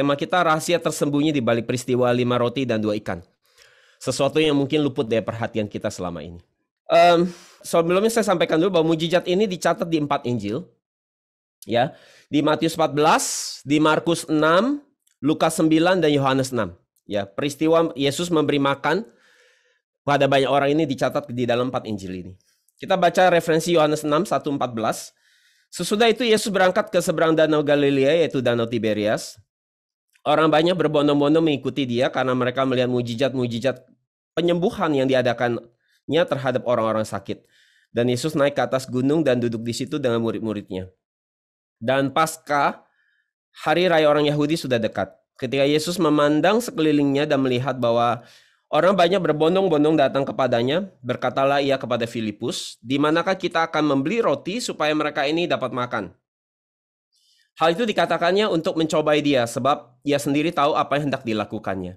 tema kita rahasia tersembunyi di balik peristiwa 5 roti dan 2 ikan. Sesuatu yang mungkin luput dari perhatian kita selama ini. Sebelumnya saya sampaikan dulu bahwa mujizat ini dicatat di 4 Injil. Ya, di Matius 14, di Markus 6, Lukas 9 dan Yohanes 6. Ya, peristiwa Yesus memberi makan pada banyak orang ini dicatat di dalam 4 Injil ini. Kita baca referensi Yohanes 6, 1-14. Sesudah itu Yesus berangkat ke seberang danau Galilea, yaitu danau Tiberias. Orang banyak berbondong-bondong mengikuti dia karena mereka melihat mujizat-mujizat penyembuhan yang diadakannya terhadap orang-orang sakit. Dan Yesus naik ke atas gunung dan duduk di situ dengan murid-muridnya. Dan pasca hari raya orang Yahudi sudah dekat. Ketika Yesus memandang sekelilingnya dan melihat bahwa orang banyak berbondong-bondong datang kepadanya, berkatalah ia kepada Filipus, "Di manakah kita akan membeli roti supaya mereka ini dapat makan?" Hal itu dikatakannya untuk mencobai dia, sebab ia sendiri tahu apa yang hendak dilakukannya.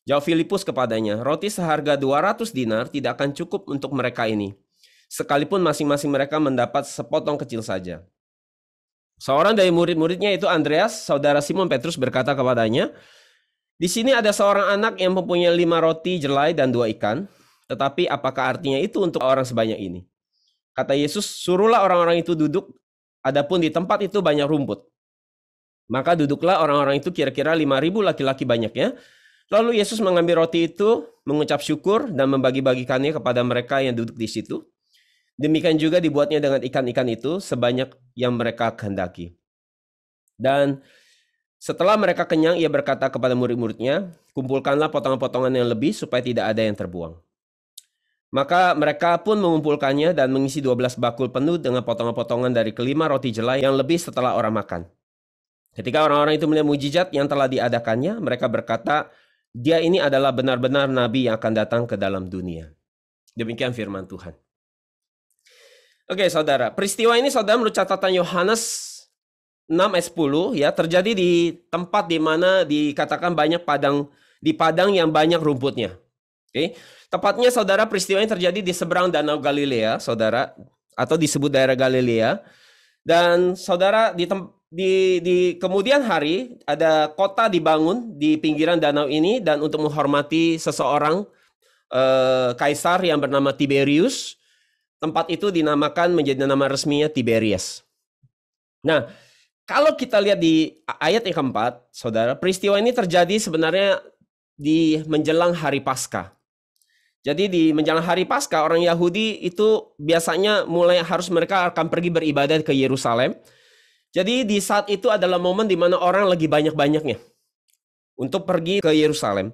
Jawab Filipus kepadanya, "Roti seharga 200 dinar tidak akan cukup untuk mereka ini, sekalipun masing-masing mereka mendapat sepotong kecil saja." Seorang dari murid-muridnya itu Andreas, saudara Simon Petrus, berkata kepadanya, "Di sini ada seorang anak yang mempunyai 5 roti jelai dan 2 ikan, tetapi apakah artinya itu untuk orang sebanyak ini?" Kata Yesus, "Suruhlah orang-orang itu duduk, adapun di tempat itu banyak rumput." Maka duduklah orang-orang itu, kira-kira 5.000 laki-laki banyaknya. Lalu Yesus mengambil roti itu, mengucap syukur dan membagi-bagikannya kepada mereka yang duduk di situ. Demikian juga dibuatnya dengan ikan-ikan itu sebanyak yang mereka kehendaki. Dan setelah mereka kenyang, ia berkata kepada murid-muridnya, "Kumpulkanlah potongan-potongan yang lebih supaya tidak ada yang terbuang." Maka mereka pun mengumpulkannya dan mengisi 12 bakul penuh dengan potongan-potongan dari kelima roti jelai yang lebih setelah orang makan. Ketika orang-orang itu melihat mujizat yang telah diadakannya, mereka berkata, "Dia ini adalah benar-benar nabi yang akan datang ke dalam dunia." Demikian firman Tuhan. Oke, saudara, peristiwa ini saudara menurut catatan Yohanes 6 ayat 10 ya, terjadi di tempat di mana dikatakan banyak padang yang banyak rumputnya. Oke. Tepatnya saudara, peristiwa ini terjadi di seberang danau Galilea, saudara, atau disebut daerah Galilea. Dan saudara, di kemudian hari ada kota dibangun di pinggiran danau ini, dan untuk menghormati seseorang kaisar yang bernama Tiberius, tempat itu dinamakan menjadi nama resminya Tiberias. Nah, kalau kita lihat di ayat yang keempat, saudara, peristiwa ini terjadi sebenarnya di menjelang hari Paskah. Jadi di menjelang hari Paskah, orang Yahudi itu biasanya mereka akan pergi beribadah ke Yerusalem. Jadi di saat itu adalah momen di mana orang lagi banyak-banyaknya untuk pergi ke Yerusalem.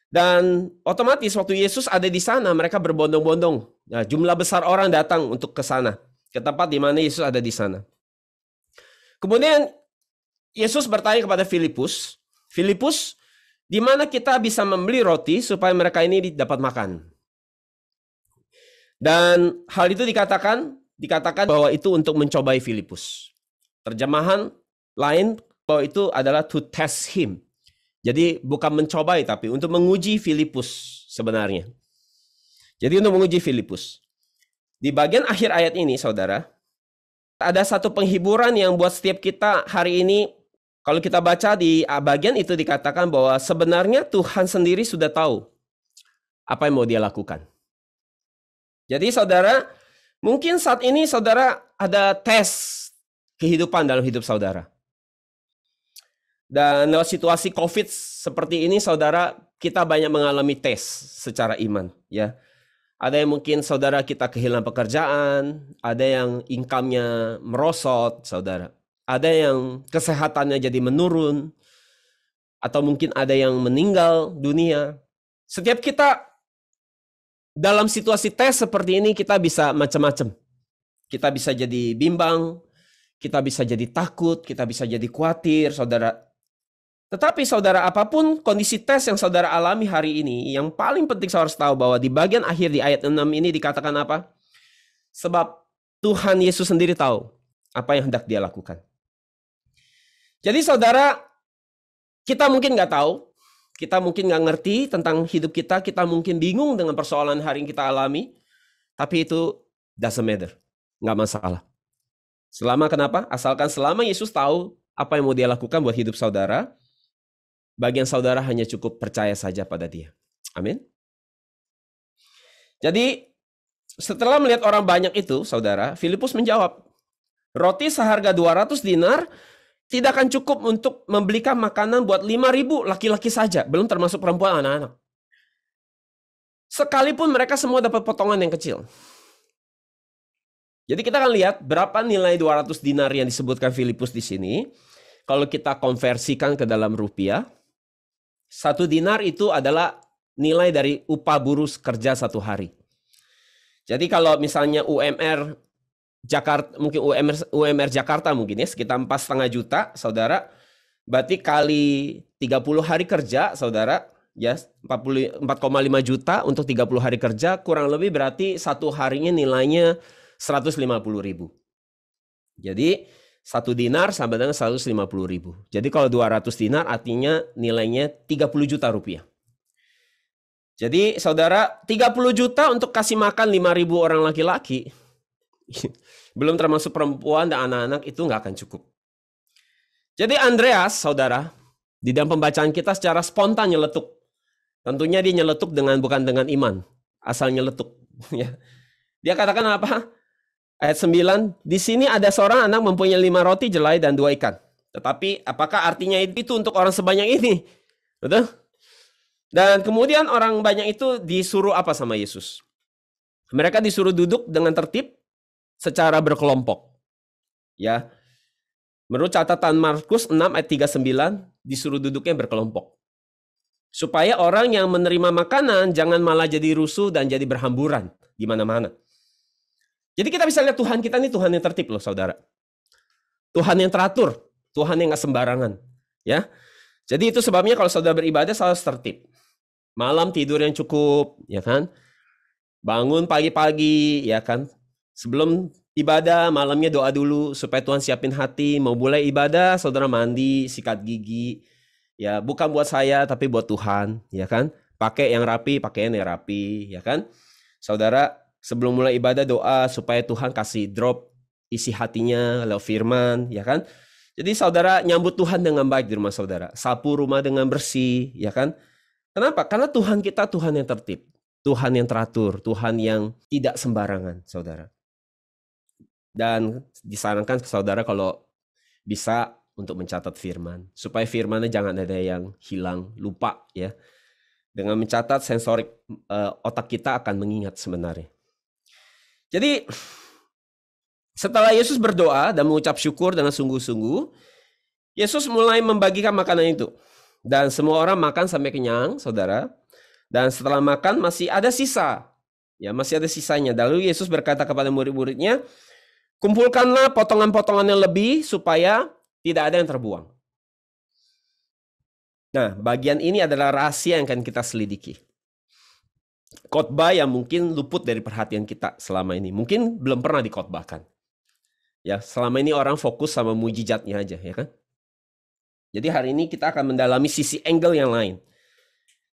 Dan otomatis waktu Yesus ada di sana, mereka berbondong-bondong. Nah, jumlah besar orang datang untuk ke sana, ke tempat di mana Yesus ada di sana. Kemudian Yesus bertanya kepada Filipus, "Filipus, di mana kita bisa membeli roti supaya mereka ini dapat makan?" Dan hal itu dikatakan bahwa itu untuk mencobai Filipus. Terjemahan lain bahwa itu adalah to test him. Jadi bukan mencobai, tapi untuk menguji Filipus sebenarnya. Jadi untuk menguji Filipus. Di bagian akhir ayat ini, saudara, ada satu penghiburan yang buat setiap kita hari ini. Kalau kita baca di bagian itu dikatakan bahwa sebenarnya Tuhan sendiri sudah tahu apa yang mau dia lakukan. Jadi saudara, mungkin saat ini saudara ada tes kehidupan dalam hidup saudara. Dan lewat situasi COVID seperti ini, saudara, kita banyak mengalami tes secara iman, ya. Ada yang mungkin saudara kita kehilangan pekerjaan, ada yang income-nya merosot, saudara. Ada yang kesehatannya jadi menurun, atau mungkin ada yang meninggal dunia. Setiap kita dalam situasi tes seperti ini, kita bisa macam-macam. Kita bisa jadi bimbang, kita bisa jadi takut, kita bisa jadi khawatir, saudara. Tetapi saudara, apapun kondisi tes yang saudara alami hari ini, yang paling penting saudara harus tahu bahwa di bagian akhir di ayat 6 ini dikatakan apa? Sebab Tuhan Yesus sendiri tahu apa yang hendak dia lakukan. Jadi saudara, kita mungkin nggak tahu, kita mungkin nggak ngerti tentang hidup kita mungkin bingung dengan persoalan hari yang kita alami, tapi itu doesn't matter, nggak masalah. Kenapa? Asalkan selama Yesus tahu apa yang mau dia lakukan buat hidup saudara, bagian saudara hanya cukup percaya saja pada dia. Amin. Jadi setelah melihat orang banyak itu, saudara, Filipus menjawab, roti seharga 200 dinar tidak akan cukup untuk membelikan makanan buat 5.000 laki-laki saja, belum termasuk perempuan, anak-anak. Sekalipun mereka semua dapat potongan yang kecil. Jadi kita akan lihat berapa nilai 200 dinar yang disebutkan Filipus di sini. Kalau kita konversikan ke dalam rupiah, 1 dinar itu adalah nilai dari upah buruh kerja 1 hari. Jadi kalau misalnya UMR Jakarta, mungkin UMR Jakarta mungkin ya, sekitar 4,5 juta, saudara. Berarti kali 30 hari kerja, saudara, ya 4,5 juta untuk 30 hari kerja, kurang lebih berarti 1 harinya nilainya 150.000. Jadi 1 dinar sama dengan 150.000. Jadi kalau 200 dinar artinya nilainya 30 juta rupiah. Jadi saudara, 30 juta untuk kasih makan 5.000 orang laki-laki, belum termasuk perempuan dan anak-anak, itu nggak akan cukup. Jadi Andreas, saudara, di dalam pembacaan kita secara spontan nyeletuk. Tentunya dia nyeletuk bukan dengan iman, asal nyeletuk. Dia katakan apa? Ayat 9, di sini ada seorang anak mempunyai 5 roti jelai dan 2 ikan. Tetapi apakah artinya itu untuk orang sebanyak ini? Betul? Dan kemudian orang banyak itu disuruh apa sama Yesus? Mereka disuruh duduk dengan tertib secara berkelompok. Ya. Menurut catatan Markus 6 ayat 39, disuruh duduknya berkelompok. Supaya orang yang menerima makanan jangan malah jadi rusuh dan jadi berhamburan di mana-mana. Jadi kita bisa lihat Tuhan kita ini Tuhan yang tertib loh, saudara. Tuhan yang teratur, Tuhan yang nggak sembarangan, ya. Jadi itu sebabnya kalau saudara beribadah harus tertib. Malam tidur yang cukup, ya kan? Bangun pagi-pagi, ya kan? Sebelum ibadah, malamnya doa dulu supaya Tuhan siapin hati. Mau mulai ibadah, saudara mandi, sikat gigi. Ya, bukan buat saya tapi buat Tuhan, ya kan? Pakai yang rapi, pakaian yang rapi, ya kan? Saudara, sebelum mulai ibadah doa supaya Tuhan kasih drop isi hatinya lewat firman, ya kan? Jadi saudara nyambut Tuhan dengan baik di rumah saudara. Sapu rumah dengan bersih, ya kan? Kenapa? Karena Tuhan kita Tuhan yang tertib. Tuhan yang teratur. Tuhan yang tidak sembarangan, saudara. Dan disarankan ke saudara kalau bisa untuk mencatat firman. Supaya firmannya jangan ada yang hilang, lupa, ya. Dengan mencatat sensorik otak kita akan mengingat sebenarnya. Jadi setelah Yesus berdoa dan mengucap syukur dengan sungguh-sungguh, Yesus mulai membagikan makanan itu. Dan semua orang makan sampai kenyang, saudara. Dan setelah makan masih ada sisa. Ya, masih ada sisanya. Lalu Yesus berkata kepada murid-muridnya, kumpulkanlah potongan-potongan yang lebih supaya tidak ada yang terbuang. Nah, bagian ini adalah rahasia yang akan kita selidiki. Khotbah yang mungkin luput dari perhatian kita selama ini. Mungkin belum pernah dikhotbahkan. Ya, selama ini orang fokus sama mujizatnya aja, ya kan? Jadi hari ini kita akan mendalami sisi angle yang lain.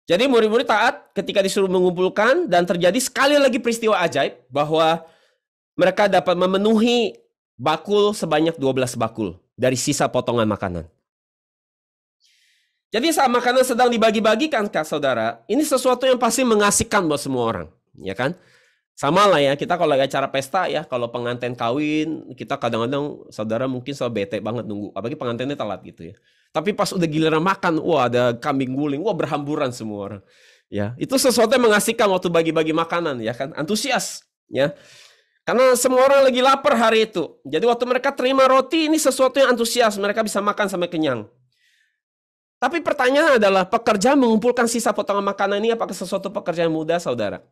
Jadi murid-murid taat ketika disuruh mengumpulkan dan terjadi sekali lagi peristiwa ajaib bahwa mereka dapat memenuhi bakul sebanyak 12 bakul dari sisa potongan makanan. Jadi saat makanan sedang dibagi-bagikan, Kak Saudara, ini sesuatu yang pasti mengasihkan buat semua orang, ya kan? Sama lah ya, kita kalau lagi acara pesta ya, kalau pengantin kawin, kita kadang-kadang saudara mungkin selalu bete banget nunggu, apalagi pengantinnya telat gitu ya. Tapi pas udah giliran makan, wah ada kambing guling, wah berhamburan semua orang. Ya, itu sesuatu yang mengasihkan waktu bagi-bagi makanan ya kan, antusias ya. Karena semua orang lagi lapar hari itu. Jadi waktu mereka terima roti ini sesuatu yang antusias, mereka bisa makan sampai kenyang. Tapi pertanyaan adalah pekerjaan mengumpulkan sisa potongan makanan ini apakah sesuatu pekerjaan mudah, saudara?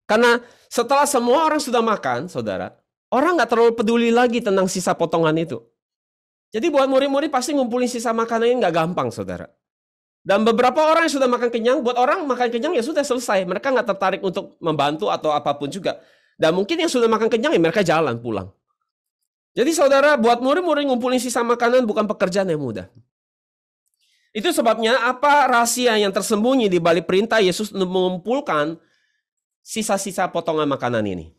Karena setelah semua orang sudah makan, saudara, orang nggak terlalu peduli lagi tentang sisa potongan itu. Jadi buat murid-murid pasti ngumpulin sisa makanan ini nggak gampang, saudara. Dan beberapa orang yang sudah makan kenyang, buat orang makan kenyang ya sudah selesai. Mereka nggak tertarik untuk membantu atau apapun juga. Dan mungkin yang sudah makan kenyang ya mereka jalan pulang. Jadi saudara, buat murid-murid ngumpulin sisa makanan bukan pekerjaan yang mudah. Itu sebabnya apa rahasia yang tersembunyi di balik perintah Yesus untuk mengumpulkan sisa-sisa potongan makanan ini.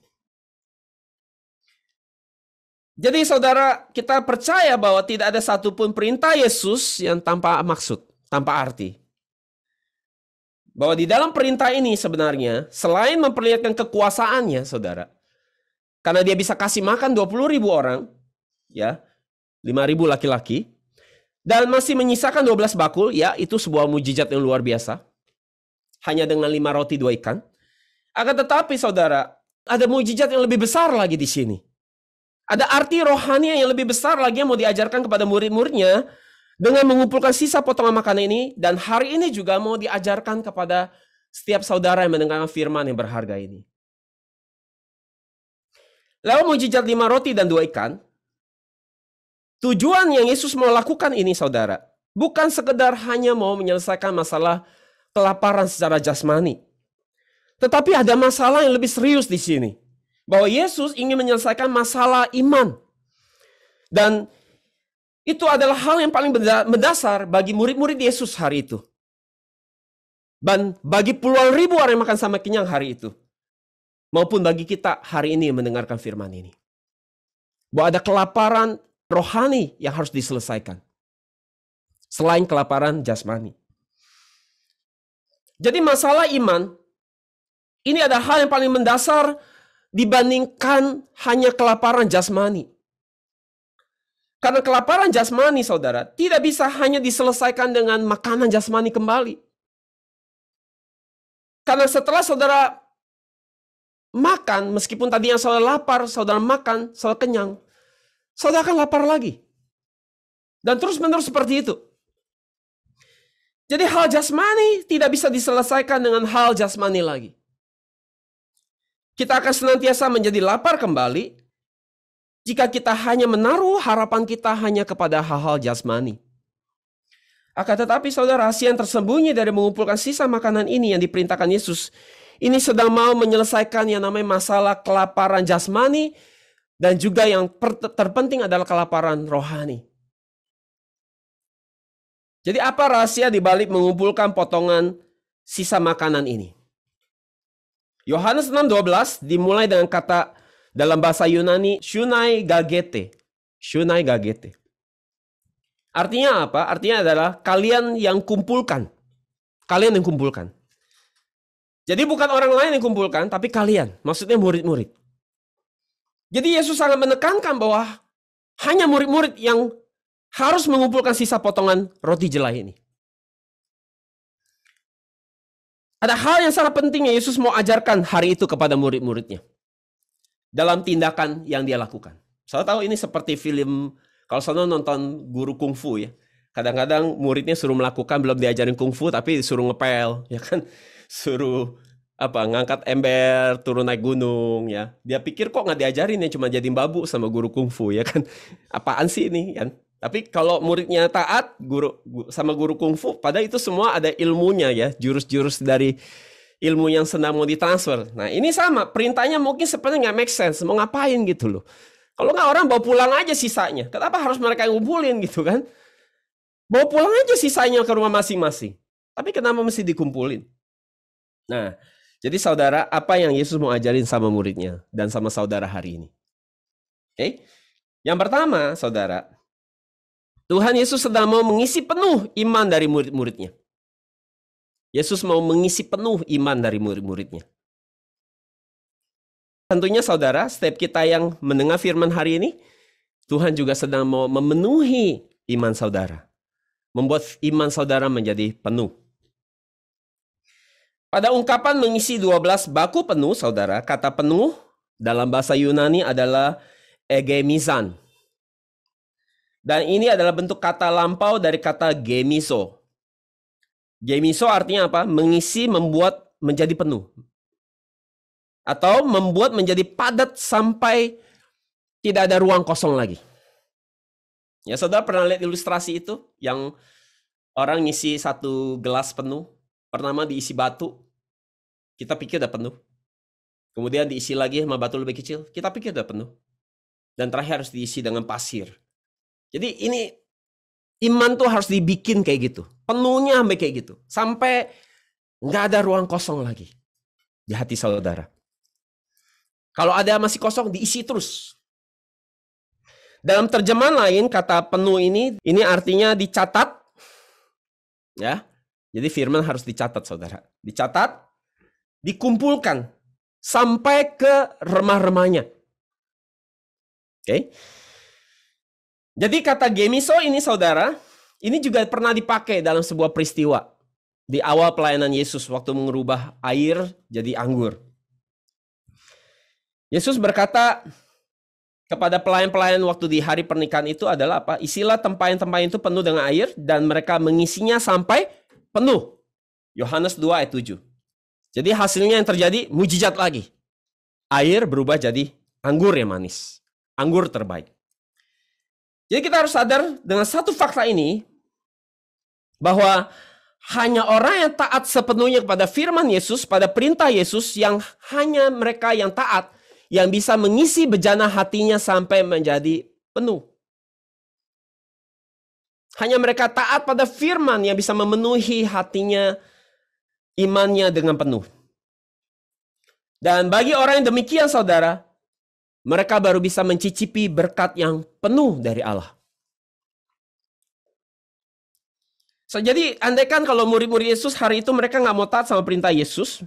Jadi saudara, kita percaya bahwa tidak ada satupun perintah Yesus yang tanpa maksud, tanpa arti. Bahwa di dalam perintah ini sebenarnya, selain memperlihatkan kekuasaannya, saudara, karena dia bisa kasih makan 20.000 orang, ya, 5.000 laki-laki, dan masih menyisakan 12 bakul, ya, itu sebuah mujizat yang luar biasa. Hanya dengan 5 roti 2 ikan. Akan tetapi, saudara, ada mujizat yang lebih besar lagi di sini. Ada arti rohani yang lebih besar lagi yang mau diajarkan kepada murid-muridnya dengan mengumpulkan sisa potongan makanan ini, dan hari ini juga mau diajarkan kepada setiap saudara yang mendengarkan firman yang berharga ini. Lewat mujizat 5 roti dan 2 ikan, tujuan yang Yesus mau lakukan ini, saudara, bukan sekedar hanya mau menyelesaikan masalah kelaparan secara jasmani. Tetapi ada masalah yang lebih serius di sini. Bahwa Yesus ingin menyelesaikan masalah iman. Dan itu adalah hal yang paling mendasar bagi murid-murid Yesus hari itu. Dan bagi puluhan ribu orang yang makan sama kenyang hari itu. Maupun bagi kita hari ini yang mendengarkan firman ini. Bahwa ada kelaparan rohani yang harus diselesaikan. Selain kelaparan jasmani. Jadi masalah iman, ini ada hal yang paling mendasar dibandingkan hanya kelaparan jasmani. Karena kelaparan jasmani, saudara, tidak bisa hanya diselesaikan dengan makanan jasmani kembali. Karena setelah saudara makan, meskipun tadinya saudara lapar, saudara makan, saudara kenyang, saudara akan lapar lagi. Dan terus-menerus seperti itu. Jadi hal jasmani tidak bisa diselesaikan dengan hal jasmani lagi. Kita akan senantiasa menjadi lapar kembali jika kita hanya menaruh harapan kita hanya kepada hal-hal jasmani. Akan tetapi saudara, rahasia yang tersembunyi dari mengumpulkan sisa makanan ini yang diperintahkan Yesus, ini sedang mau menyelesaikan yang namanya masalah kelaparan jasmani dan juga yang terpenting adalah kelaparan rohani. Jadi apa rahasia di balik mengumpulkan potongan sisa makanan ini? Yohanes 6:12 dimulai dengan kata dalam bahasa Yunani shunai gagete. Shunai gagete. Artinya apa? Artinya adalah kalian yang kumpulkan. Kalian yang kumpulkan. Jadi bukan orang lain yang kumpulkan, tapi kalian. Maksudnya murid-murid. Jadi Yesus sangat menekankan bahwa hanya murid-murid yang harus mengumpulkan sisa potongan roti jelai ini. Ada hal yang sangat penting yang Yesus mau ajarkan hari itu kepada murid-muridnya. Dalam tindakan yang dia lakukan. Saya tahu ini seperti film, kalau saya nonton guru kungfu ya. Kadang-kadang muridnya suruh melakukan, belum diajarin kungfu, tapi disuruh ngepel. Ya kan? Suruh ngangkat ember, turun naik gunung. Ya. Dia pikir kok nggak diajarin ya, cuma jadi babu sama guru kungfu. Ya kan? Apaan sih ini kan? Tapi kalau muridnya taat sama guru kungfu, pada itu semua ada ilmunya ya, jurus-jurus dari ilmu yang sedang mau ditransfer. Nah ini sama, perintahnya mungkin sepertinya nggak make sense, mau ngapain gitu loh. Kalau nggak orang bawa pulang aja sisanya, kenapa harus mereka ngumpulin gitu kan? Bawa pulang aja sisanya ke rumah masing-masing. Tapi kenapa mesti dikumpulin? Nah, jadi saudara, apa yang Yesus mau ajarin sama muridnya dan sama saudara hari ini? Oke, yang pertama saudara, Tuhan Yesus sedang mau mengisi penuh iman dari murid-muridnya. Yesus mau mengisi penuh iman dari murid-muridnya. Tentunya saudara, setiap kita yang mendengar firman hari ini, Tuhan juga sedang mau memenuhi iman saudara. Membuat iman saudara menjadi penuh. Pada ungkapan mengisi 12 baku penuh, saudara, kata penuh dalam bahasa Yunani adalah egemizan. Dan ini adalah bentuk kata lampau dari kata gemiso. Gemiso artinya apa? Mengisi, membuat menjadi penuh. Atau membuat menjadi padat sampai tidak ada ruang kosong lagi. Ya, saudara pernah lihat ilustrasi itu? Yang orang ngisi satu gelas penuh. Pertama diisi batu. Kita pikir udah penuh. Kemudian diisi lagi sama batu lebih kecil. Kita pikir udah penuh. Dan terakhir harus diisi dengan pasir. Jadi ini iman tuh harus dibikin kayak gitu. Penuhnya sampai kayak gitu. Sampai nggak ada ruang kosong lagi di hati saudara. Kalau ada masih kosong, diisi terus. Dalam terjemahan lain, kata penuh ini artinya dicatat. Ya, jadi firman harus dicatat, saudara. Dicatat, dikumpulkan, sampai ke remah-remahnya. Oke. Jadi kata gemiso ini, saudara, ini juga pernah dipakai dalam sebuah peristiwa. Di awal pelayanan Yesus waktu mengubah air jadi anggur. Yesus berkata kepada pelayan-pelayan waktu di hari pernikahan itu adalah apa? Isilah tempayan-tempayan itu penuh dengan air dan mereka mengisinya sampai penuh. Yohanes 2 ayat 7. Jadi hasilnya yang terjadi mujizat lagi. Air berubah jadi anggur yang manis. Anggur terbaik. Jadi kita harus sadar dengan satu fakta ini bahwa hanya orang yang taat sepenuhnya kepada firman Yesus, pada perintah Yesus, yang hanya mereka yang taat yang bisa mengisi bejana hatinya sampai menjadi penuh. Hanya mereka taat pada firman yang bisa memenuhi hatinya, imannya dengan penuh. Dan bagi orang yang demikian, saudara, mereka baru bisa mencicipi berkat yang penuh dari Allah. Jadi andaikan kalau murid-murid Yesus hari itu mereka nggak mau taat sama perintah Yesus,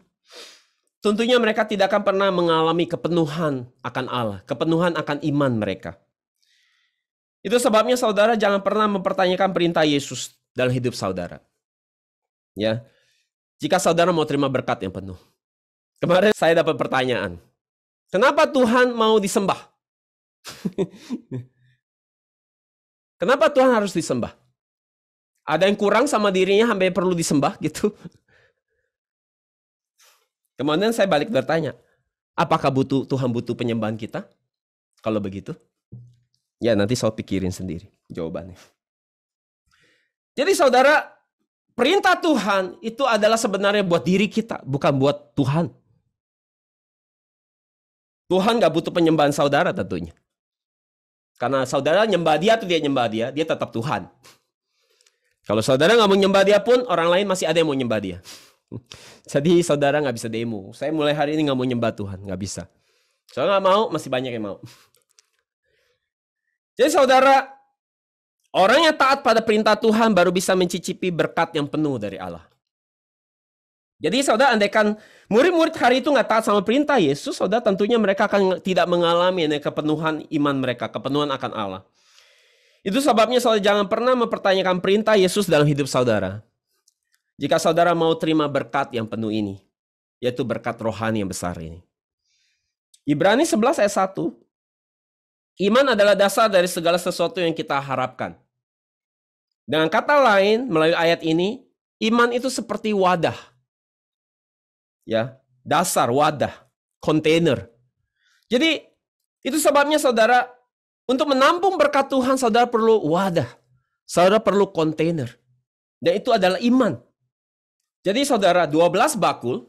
tentunya mereka tidak akan pernah mengalami kepenuhan akan Allah, kepenuhan akan iman mereka. Itu sebabnya saudara jangan pernah mempertanyakan perintah Yesus dalam hidup saudara. Ya, jika saudara mau terima berkat yang penuh. Kemarin saya dapat pertanyaan, kenapa Tuhan mau disembah? Kenapa Tuhan harus disembah? Ada yang kurang sama dirinya sampai perlu disembah gitu. Kemudian saya balik bertanya, apakah Tuhan butuh penyembahan kita? Kalau begitu, ya nanti saya pikirin sendiri jawabannya. Jadi saudara, perintah Tuhan itu adalah sebenarnya buat diri kita, bukan buat Tuhan. Tuhan gak butuh penyembahan saudara tentunya. Karena saudara nyembah dia atau dia nyembah dia tetap Tuhan. Kalau saudara nggak mau nyembah dia pun, orang lain masih ada yang mau nyembah dia. Jadi saudara nggak bisa demo. Saya mulai hari ini nggak mau nyembah Tuhan, nggak bisa. Soalnya nggak mau, masih banyak yang mau. Jadi saudara, orang yang taat pada perintah Tuhan baru bisa mencicipi berkat yang penuh dari Allah. Jadi saudara, andaikan murid-murid hari itu nggak taat sama perintah Yesus, saudara tentunya mereka akan tidak mengalami kepenuhan iman mereka, kepenuhan akan Allah. Itu sebabnya saudara jangan pernah mempertanyakan perintah Yesus dalam hidup saudara. Jika saudara mau terima berkat yang penuh ini, yaitu berkat rohani yang besar ini. Ibrani 11 ayat 1. Iman adalah dasar dari segala sesuatu yang kita harapkan. Dengan kata lain, melalui ayat ini, iman itu seperti wadah. Ya, dasar, wadah, kontainer. Jadi, itu sebabnya saudara, untuk menampung berkat Tuhan, saudara perlu wadah. Saudara perlu kontainer. Dan itu adalah iman. Jadi saudara, 12 bakul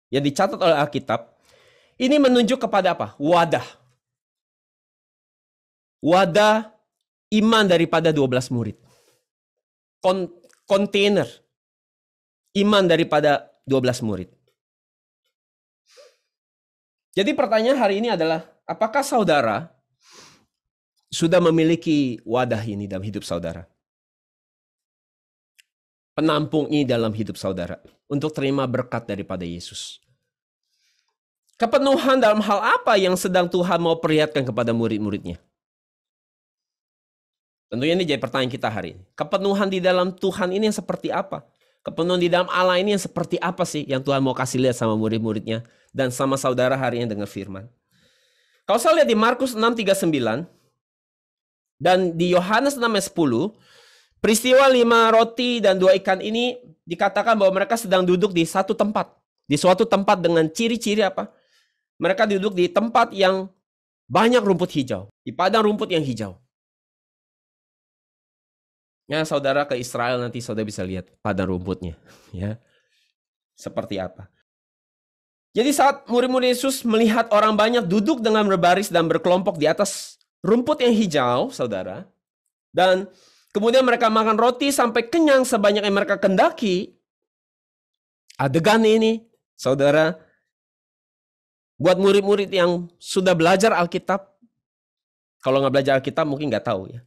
yang dicatat oleh Alkitab, ini menunjuk kepada apa? Wadah. Wadah iman daripada 12 murid. Kontainer iman daripada 12 murid. Jadi pertanyaan hari ini adalah, apakah saudara sudah memiliki wadah ini dalam hidup saudara? Penampung ini dalam hidup saudara untuk terima berkat daripada Yesus. Kepenuhan dalam hal apa yang sedang Tuhan mau perlihatkan kepada murid-muridnya? Tentunya ini jadi pertanyaan kita hari ini. Kepenuhan di dalam Tuhan ini yang seperti apa? Kepenuhan di dalam Allah ini yang seperti apa sih yang Tuhan mau kasih lihat sama murid-muridnya dan sama saudara hari ini dengan firman? Kalau saya lihat di Markus 6:39 dan di Yohanes 6:10, peristiwa 5 roti dan 2 ikan ini dikatakan bahwa mereka sedang duduk di satu tempat. Di suatu tempat dengan ciri-ciri apa? Mereka duduk di tempat yang banyak rumput hijau. Di padang rumput yang hijau. Ya, saudara ke Israel nanti saudara bisa lihat padang rumputnya. Ya, seperti apa. Jadi saat murid-murid Yesus melihat orang banyak duduk dengan berbaris dan berkelompok di atas rumput yang hijau, saudara. Dan kemudian mereka makan roti sampai kenyang sebanyak yang mereka kendaki. Adegan ini, saudara, buat murid-murid yang sudah belajar Alkitab, Kalau nggak belajar Alkitab mungkin nggak tahu ya.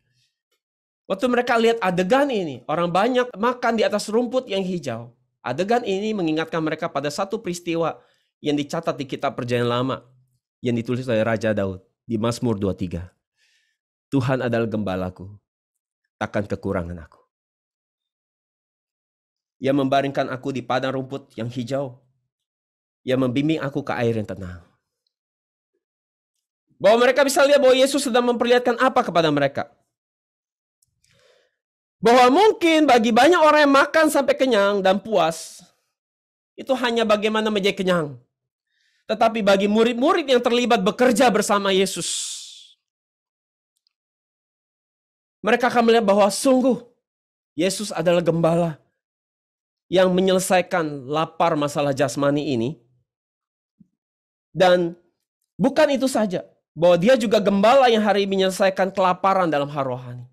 Waktu mereka lihat adegan ini, orang banyak makan di atas rumput yang hijau. Adegan ini mengingatkan mereka pada satu peristiwa yang dicatat di kitab Perjanjian Lama yang ditulis oleh Raja Daud di Mazmur 23. Tuhan adalah gembalaku, takkan kekurangan aku. Ia membaringkan aku di padang rumput yang hijau. Ia membimbing aku ke air yang tenang. Bahwa mereka bisa lihat bahwa Yesus sedang memperlihatkan apa kepada mereka. Bahwa mungkin bagi banyak orang yang makan sampai kenyang dan puas, itu hanya bagaimana menjadi kenyang. Tetapi bagi murid-murid yang terlibat bekerja bersama Yesus, mereka akan melihat bahwa sungguh Yesus adalah gembala yang menyelesaikan lapar masalah jasmani ini. Dan bukan itu saja, bahwa dia juga gembala yang hari ini menyelesaikan kelaparan dalam hal rohani.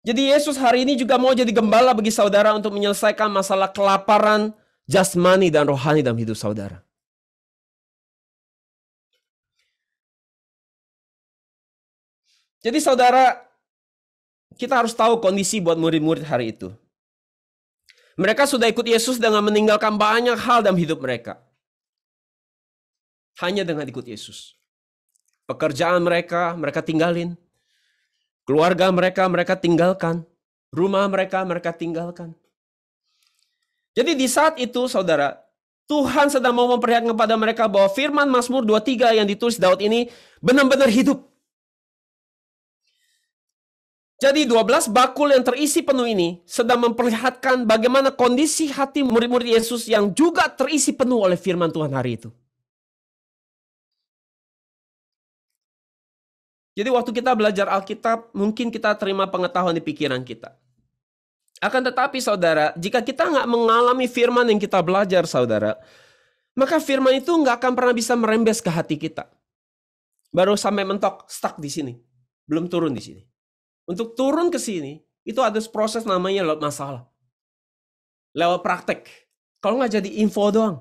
Jadi Yesus hari ini juga mau jadi gembala bagi saudara untuk menyelesaikan masalah kelaparan jasmani dan rohani dalam hidup saudara. Jadi saudara, kita harus tahu kondisi buat murid-murid hari itu. Mereka sudah ikut Yesus dengan meninggalkan banyak hal dalam hidup mereka. Hanya dengan ikut Yesus. Pekerjaan mereka tinggalin. Keluarga mereka tinggalkan. Rumah mereka tinggalkan. Jadi di saat itu saudara, Tuhan sedang mau memperlihatkan kepada mereka bahwa firman Mazmur 23 yang ditulis Daud ini benar-benar hidup. Jadi 12 bakul yang terisi penuh ini sedang memperlihatkan bagaimana kondisi hati murid-murid Yesus yang juga terisi penuh oleh firman Tuhan hari itu. Jadi waktu kita belajar Alkitab, mungkin kita terima pengetahuan di pikiran kita. Akan tetapi saudara, jika kita nggak mengalami firman yang kita belajar saudara, maka firman itu nggak akan pernah bisa merembes ke hati kita. Baru sampai mentok, stuck di sini. Belum turun di sini. Untuk turun ke sini, itu ada proses namanya lewat masalah. Lewat praktek. Kalau nggak jadi info doang.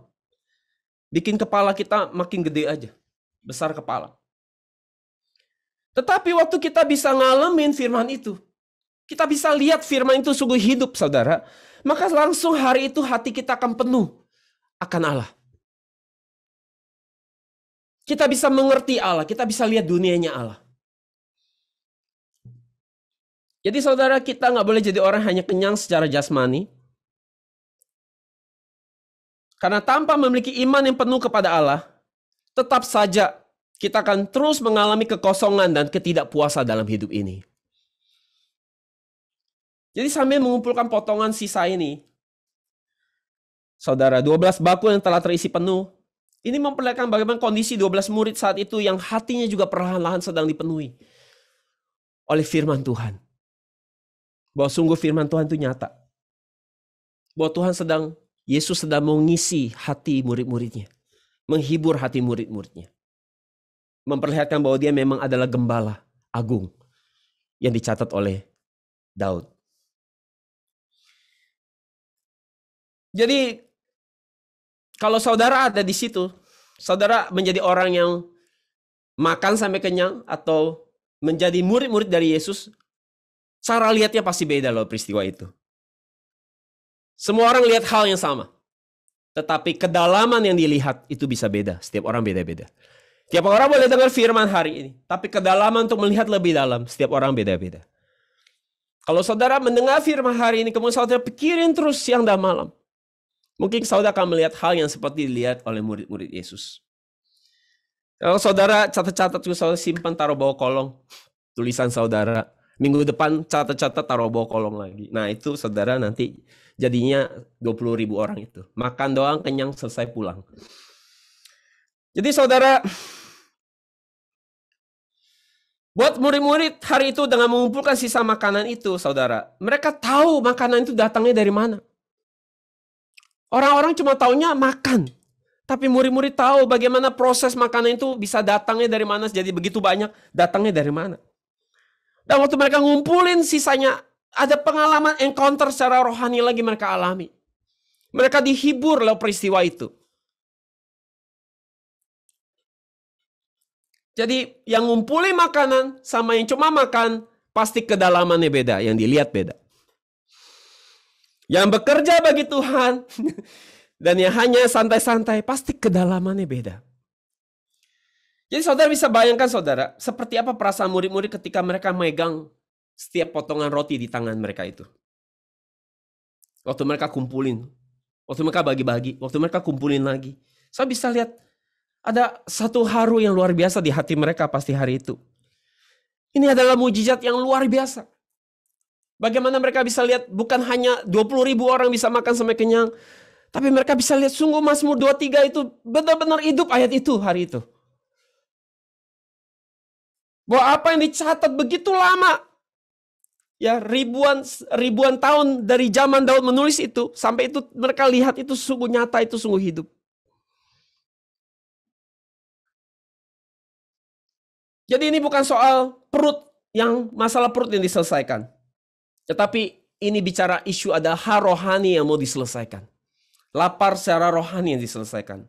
Bikin kepala kita makin gede aja. Besar kepala. Tetapi waktu kita bisa ngalamin firman itu, kita bisa lihat firman itu sungguh hidup, saudara. Maka langsung hari itu hati kita akan penuh akan Allah. Kita bisa mengerti Allah, kita bisa lihat dunianya Allah. Jadi saudara, kita nggak boleh jadi orang hanya kenyang secara jasmani. Karena tanpa memiliki iman yang penuh kepada Allah, tetap saja kita akan terus mengalami kekosongan dan ketidakpuasan dalam hidup ini. Jadi sambil mengumpulkan potongan sisa ini, saudara, 12 bakul yang telah terisi penuh, ini memperlihatkan bagaimana kondisi 12 murid saat itu yang hatinya juga perlahan-lahan sedang dipenuhi oleh firman Tuhan. Bahwa sungguh firman Tuhan itu nyata. Bahwa Yesus sedang mengisi hati murid-muridnya. Menghibur hati murid-muridnya. Memperlihatkan bahwa dia memang adalah gembala agung yang dicatat oleh Daud. Jadi kalau saudara ada di situ, saudara menjadi orang yang makan sampai kenyang atau menjadi murid-murid dari Yesus, cara lihatnya pasti beda loh peristiwa itu. Semua orang lihat hal yang sama. Tetapi kedalaman yang dilihat itu bisa beda. Setiap orang beda-beda. Setiap orang boleh dengar firman hari ini. Tapi kedalaman untuk melihat lebih dalam, setiap orang beda-beda. Kalau saudara mendengar firman hari ini, kemudian saudara pikirin terus siang dan malam. Mungkin saudara akan melihat hal yang seperti dilihat oleh murid-murid Yesus. Kalau saudara catat-catat, saudara simpan taruh bawah kolong. Tulisan saudara. Minggu depan catat-catat taruh bawah kolong lagi. Nah itu saudara nanti jadinya 20.000 orang itu. Makan doang, kenyang, selesai pulang. Jadi saudara, buat murid-murid hari itu dengan mengumpulkan sisa makanan itu, saudara, mereka tahu makanan itu datangnya dari mana. Orang-orang cuma taunya makan. Tapi murid-murid tahu bagaimana proses makanan itu bisa datangnya dari mana, jadi begitu banyak, datangnya dari mana. Dan waktu mereka ngumpulin sisanya, ada pengalaman encounter secara rohani lagi mereka alami. Mereka dihibur lewat peristiwa itu. Jadi yang ngumpulin makanan sama yang cuma makan, pasti kedalamannya beda, yang dilihat beda. Yang bekerja bagi Tuhan dan yang hanya santai-santai, pasti kedalamannya beda. Jadi saudara bisa bayangkan saudara, seperti apa perasaan murid-murid ketika mereka megang setiap potongan roti di tangan mereka itu. Waktu mereka kumpulin, waktu mereka bagi-bagi, waktu mereka kumpulin lagi. Saya bisa lihat ada satu haru yang luar biasa di hati mereka pasti hari itu. Ini adalah mujizat yang luar biasa. Bagaimana mereka bisa lihat bukan hanya 20.000 orang bisa makan sampai kenyang, tapi mereka bisa lihat sungguh Mazmur 23 itu benar-benar hidup ayat itu hari itu. Bahwa apa yang dicatat begitu lama, ya ribuan tahun dari zaman Daud menulis itu, sampai itu mereka lihat itu sungguh nyata, itu sungguh hidup. Jadi ini bukan soal perut, masalah perut yang diselesaikan. Tetapi ini bicara isu ada hal rohani yang mau diselesaikan. Lapar secara rohani yang diselesaikan.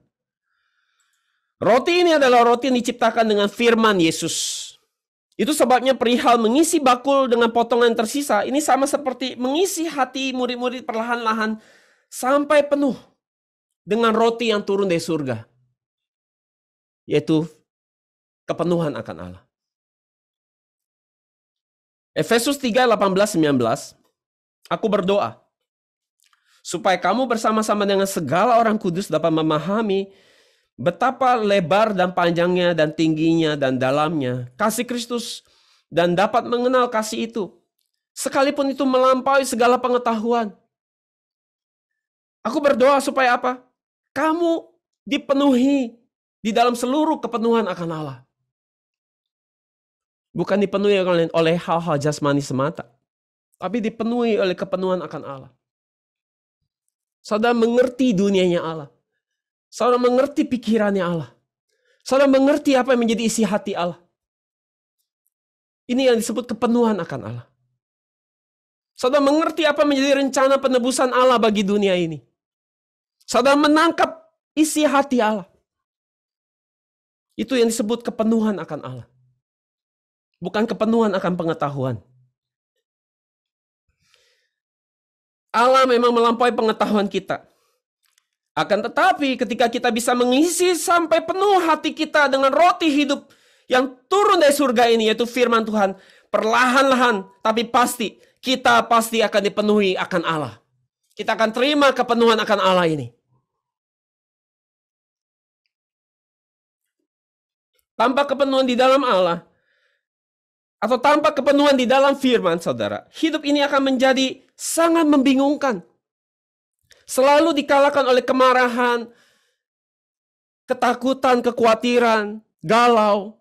Roti ini adalah roti yang diciptakan dengan firman Yesus. Itu sebabnya perihal mengisi bakul dengan potongan tersisa, ini sama seperti mengisi hati murid-murid perlahan-lahan sampai penuh dengan roti yang turun dari surga. Yaitu kepenuhan akan Allah. Efesus 3, 18, 19. Aku berdoa supaya kamu bersama-sama dengan segala orang kudus dapat memahami betapa lebar dan panjangnya dan tingginya dan dalamnya kasih Kristus dan dapat mengenal kasih itu. Sekalipun itu melampaui segala pengetahuan. Aku berdoa supaya apa? Kamu dipenuhi di dalam seluruh kepenuhan akan Allah. Bukan dipenuhi oleh hal-hal jasmani semata, tapi dipenuhi oleh kepenuhan akan Allah. Saudara mengerti dunianya Allah. Saudara mengerti pikirannya Allah. Saudara mengerti apa yang menjadi isi hati Allah. Ini yang disebut kepenuhan akan Allah. Saudara mengerti apa yang menjadi rencana penebusan Allah bagi dunia ini. Saudara menangkap isi hati Allah. Itu yang disebut kepenuhan akan Allah. Bukan kepenuhan akan pengetahuan. Allah memang melampaui pengetahuan kita. Akan tetapi ketika kita bisa mengisi sampai penuh hati kita dengan roti hidup yang turun dari surga ini, yaitu firman Tuhan, perlahan-lahan tapi pasti, kita pasti akan dipenuhi akan Allah. Kita akan terima kepenuhan akan Allah ini. Tanpa kepenuhan di dalam Allah, atau tanpa kepenuhan di dalam firman, saudara, hidup ini akan menjadi sangat membingungkan. Selalu dikalahkan oleh kemarahan, ketakutan, kekhawatiran, galau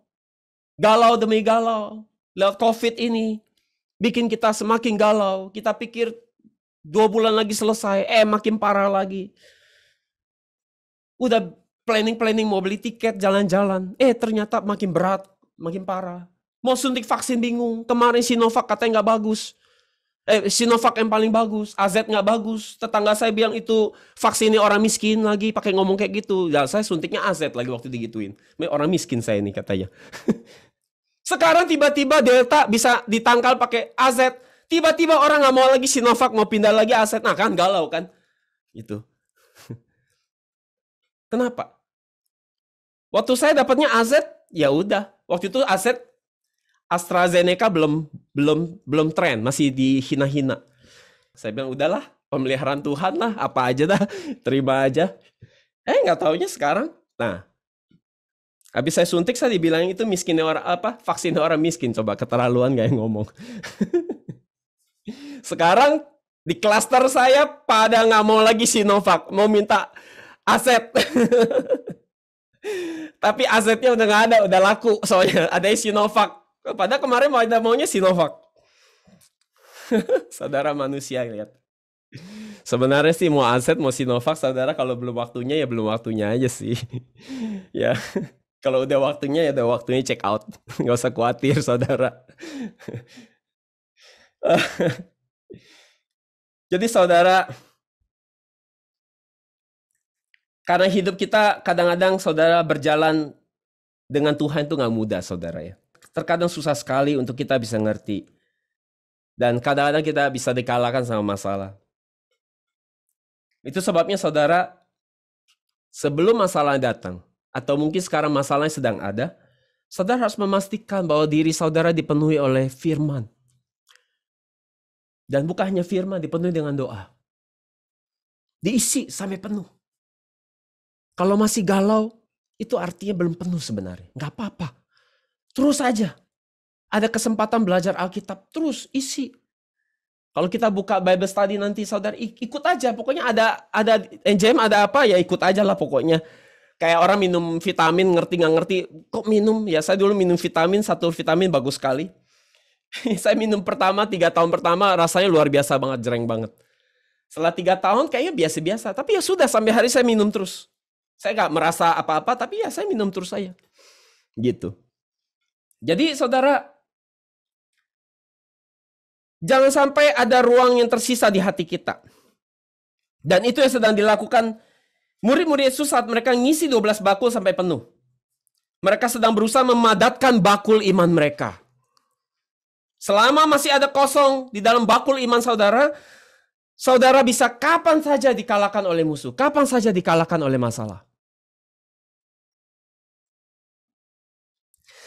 demi galau. Lewat COVID ini, bikin kita semakin galau. Kita pikir 2 bulan lagi selesai, makin parah lagi. Udah planning mau beli tiket jalan-jalan, ternyata makin berat, makin parah. Mau suntik vaksin bingung, kemarin Sinovac katanya nggak bagus. Sinovac yang paling bagus, AZ nggak bagus. Tetangga saya bilang itu vaksinnya orang miskin lagi, pakai ngomong kayak gitu. Ya, saya suntiknya AZ lagi waktu digituin. Orang miskin saya ini katanya. Sekarang tiba-tiba Delta bisa ditangkal pakai AZ. Tiba-tiba orang nggak mau lagi Sinovac, mau pindah lagi AZ. Nah kan galau kan? Itu. Kenapa? Waktu saya dapatnya AZ, ya udah. Waktu itu AZ AstraZeneca belum tren, masih dihina-hina. Saya bilang udahlah, pemeliharaan Tuhan lah, apa aja dah, terima aja. Nggak taunya sekarang. Nah, habis saya suntik saya dibilang itu miskinnya orang apa? Vaksinnya orang miskin. Coba keterlaluan gak yang ngomong. Sekarang di klaster saya pada nggak mau lagi Sinovac, mau minta aset. Tapi asetnya udah nggak ada, udah laku soalnya ada Sinovac. Padahal kemarin maunya Sinovac. Saudara manusia lihat. Sebenarnya sih mau aset mau Sinovac, saudara kalau belum waktunya ya belum waktunya aja sih. Ya, kalau udah waktunya ya udah waktunya check out. Nggak usah khawatir saudara. Jadi saudara, karena hidup kita kadang-kadang saudara berjalan dengan Tuhan itu nggak mudah, saudara ya. Terkadang susah sekali untuk kita bisa ngerti. Dan kadang-kadang kita bisa dikalahkan sama masalah. Itu sebabnya saudara, sebelum masalah datang, atau mungkin sekarang masalahnya sedang ada, saudara harus memastikan bahwa diri saudara dipenuhi oleh firman. Dan bukan hanya firman, dipenuhi dengan doa. Diisi sampai penuh. Kalau masih galau, itu artinya belum penuh sebenarnya. Nggak apa-apa. Terus aja. Ada kesempatan belajar Alkitab, terus isi. Kalau kita buka Bible study nanti, saudara ikut aja. Pokoknya ada NJM, ada apa ya ikut aja lah pokoknya. Kayak orang minum vitamin, ngerti nggak ngerti. Kok minum? Ya saya dulu minum vitamin, satu vitamin bagus sekali. Saya minum 3 tahun pertama rasanya luar biasa banget, jereng banget. Setelah 3 tahun kayaknya biasa-biasa. Tapi ya sudah, sampai hari saya minum terus. Saya nggak merasa apa-apa, tapi ya saya minum terus saja. Gitu. Jadi saudara, jangan sampai ada ruang yang tersisa di hati kita. Dan itu yang sedang dilakukan murid-murid Yesus saat mereka ngisi 12 bakul sampai penuh. Mereka sedang berusaha memadatkan bakul iman mereka. Selama masih ada kosong di dalam bakul iman saudara, saudara bisa kapan saja dikalahkan oleh musuh, kapan saja dikalahkan oleh masalah.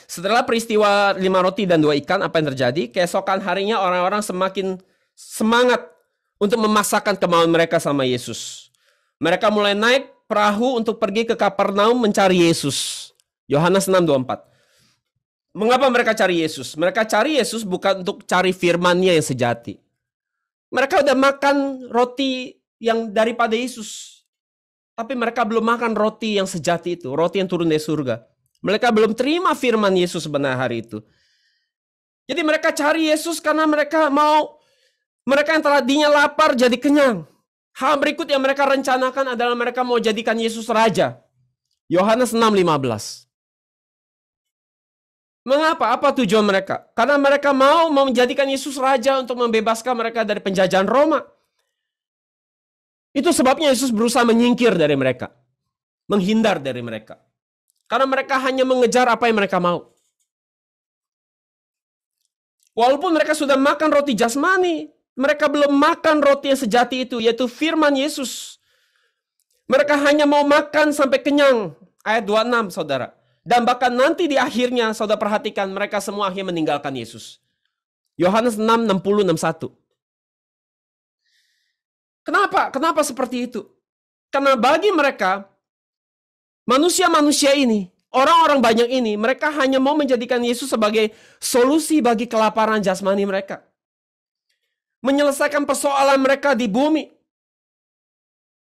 Setelah peristiwa 5 roti dan 2 ikan, apa yang terjadi? Keesokan harinya orang-orang semakin semangat untuk memaksakan kemauan mereka sama Yesus. Mereka mulai naik perahu untuk pergi ke Kapernaum mencari Yesus. Yohanes 6:24. Mengapa mereka cari Yesus? Mereka cari Yesus bukan untuk cari firman-Nya yang sejati. Mereka udah makan roti yang daripada Yesus. Tapi mereka belum makan roti yang sejati itu, roti yang turun dari surga. Mereka belum terima firman Yesus benar hari itu. Jadi mereka cari Yesus karena mereka yang tadinya lapar jadi kenyang. Hal berikut yang mereka rencanakan adalah mereka mau jadikan Yesus raja. Yohanes 6:15. Mengapa? Apa tujuan mereka? Karena mereka mau menjadikan Yesus raja untuk membebaskan mereka dari penjajahan Roma. Itu sebabnya Yesus berusaha menyingkir dari mereka. Menghindar dari mereka. Karena mereka hanya mengejar apa yang mereka mau. Walaupun mereka sudah makan roti jasmani, mereka belum makan roti yang sejati itu, yaitu firman Yesus. Mereka hanya mau makan sampai kenyang. Ayat 26, saudara. Dan bahkan nanti di akhirnya, saudara perhatikan, mereka semua akhirnya meninggalkan Yesus. Yohanes 6, 60, 61. Kenapa? Kenapa seperti itu? Karena bagi mereka, manusia-manusia ini, orang-orang banyak ini, mereka hanya mau menjadikan Yesus sebagai solusi bagi kelaparan jasmani mereka. Menyelesaikan persoalan mereka di bumi.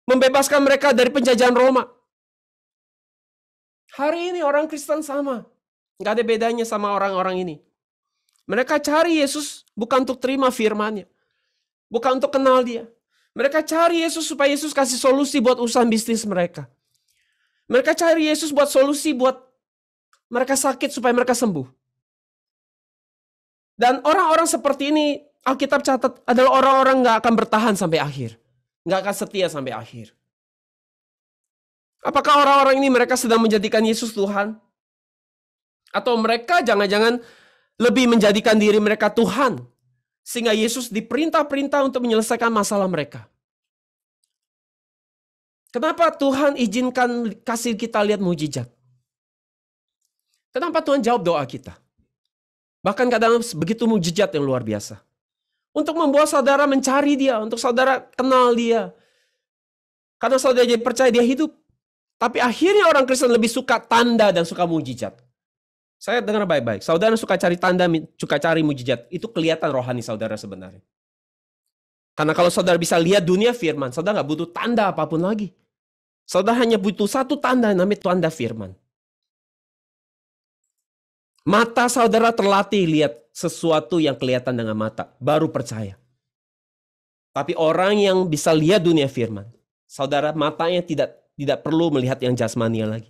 Membebaskan mereka dari penjajahan Roma. Hari ini orang Kristen sama. Nggak ada bedanya sama orang-orang ini. Mereka cari Yesus bukan untuk terima firman-Nya. Bukan untuk kenal Dia. Mereka cari Yesus supaya Yesus kasih solusi buat urusan bisnis mereka. Mereka cari Yesus buat solusi buat mereka sakit supaya mereka sembuh. Dan orang-orang seperti ini, Alkitab catat adalah orang-orang nggak akan bertahan sampai akhir. Nggak akan setia sampai akhir. Apakah orang-orang ini mereka sedang menjadikan Yesus Tuhan? Atau mereka jangan-jangan lebih menjadikan diri mereka Tuhan? Sehingga Yesus diperintah-perintah untuk menyelesaikan masalah mereka. Kenapa Tuhan izinkan kasih kita lihat mujizat? Kenapa Tuhan jawab doa kita? Bahkan kadang begitu mujizat yang luar biasa. Untuk membuat saudara mencari Dia, untuk saudara kenal Dia. Karena saudara jadi percaya Dia hidup. Tapi akhirnya orang Kristen lebih suka tanda dan suka mujizat. Saya dengar baik-baik. Saudara suka cari tanda, suka cari mujizat. Itu kelihatan rohani saudara sebenarnya. Karena kalau saudara bisa lihat dunia firman, saudara nggak butuh tanda apapun lagi. Saudara hanya butuh satu tanda, namanya tanda firman. Mata saudara terlatih lihat sesuatu yang kelihatan dengan mata, baru percaya. Tapi orang yang bisa lihat dunia firman, saudara matanya tidak perlu melihat yang jasmania lagi.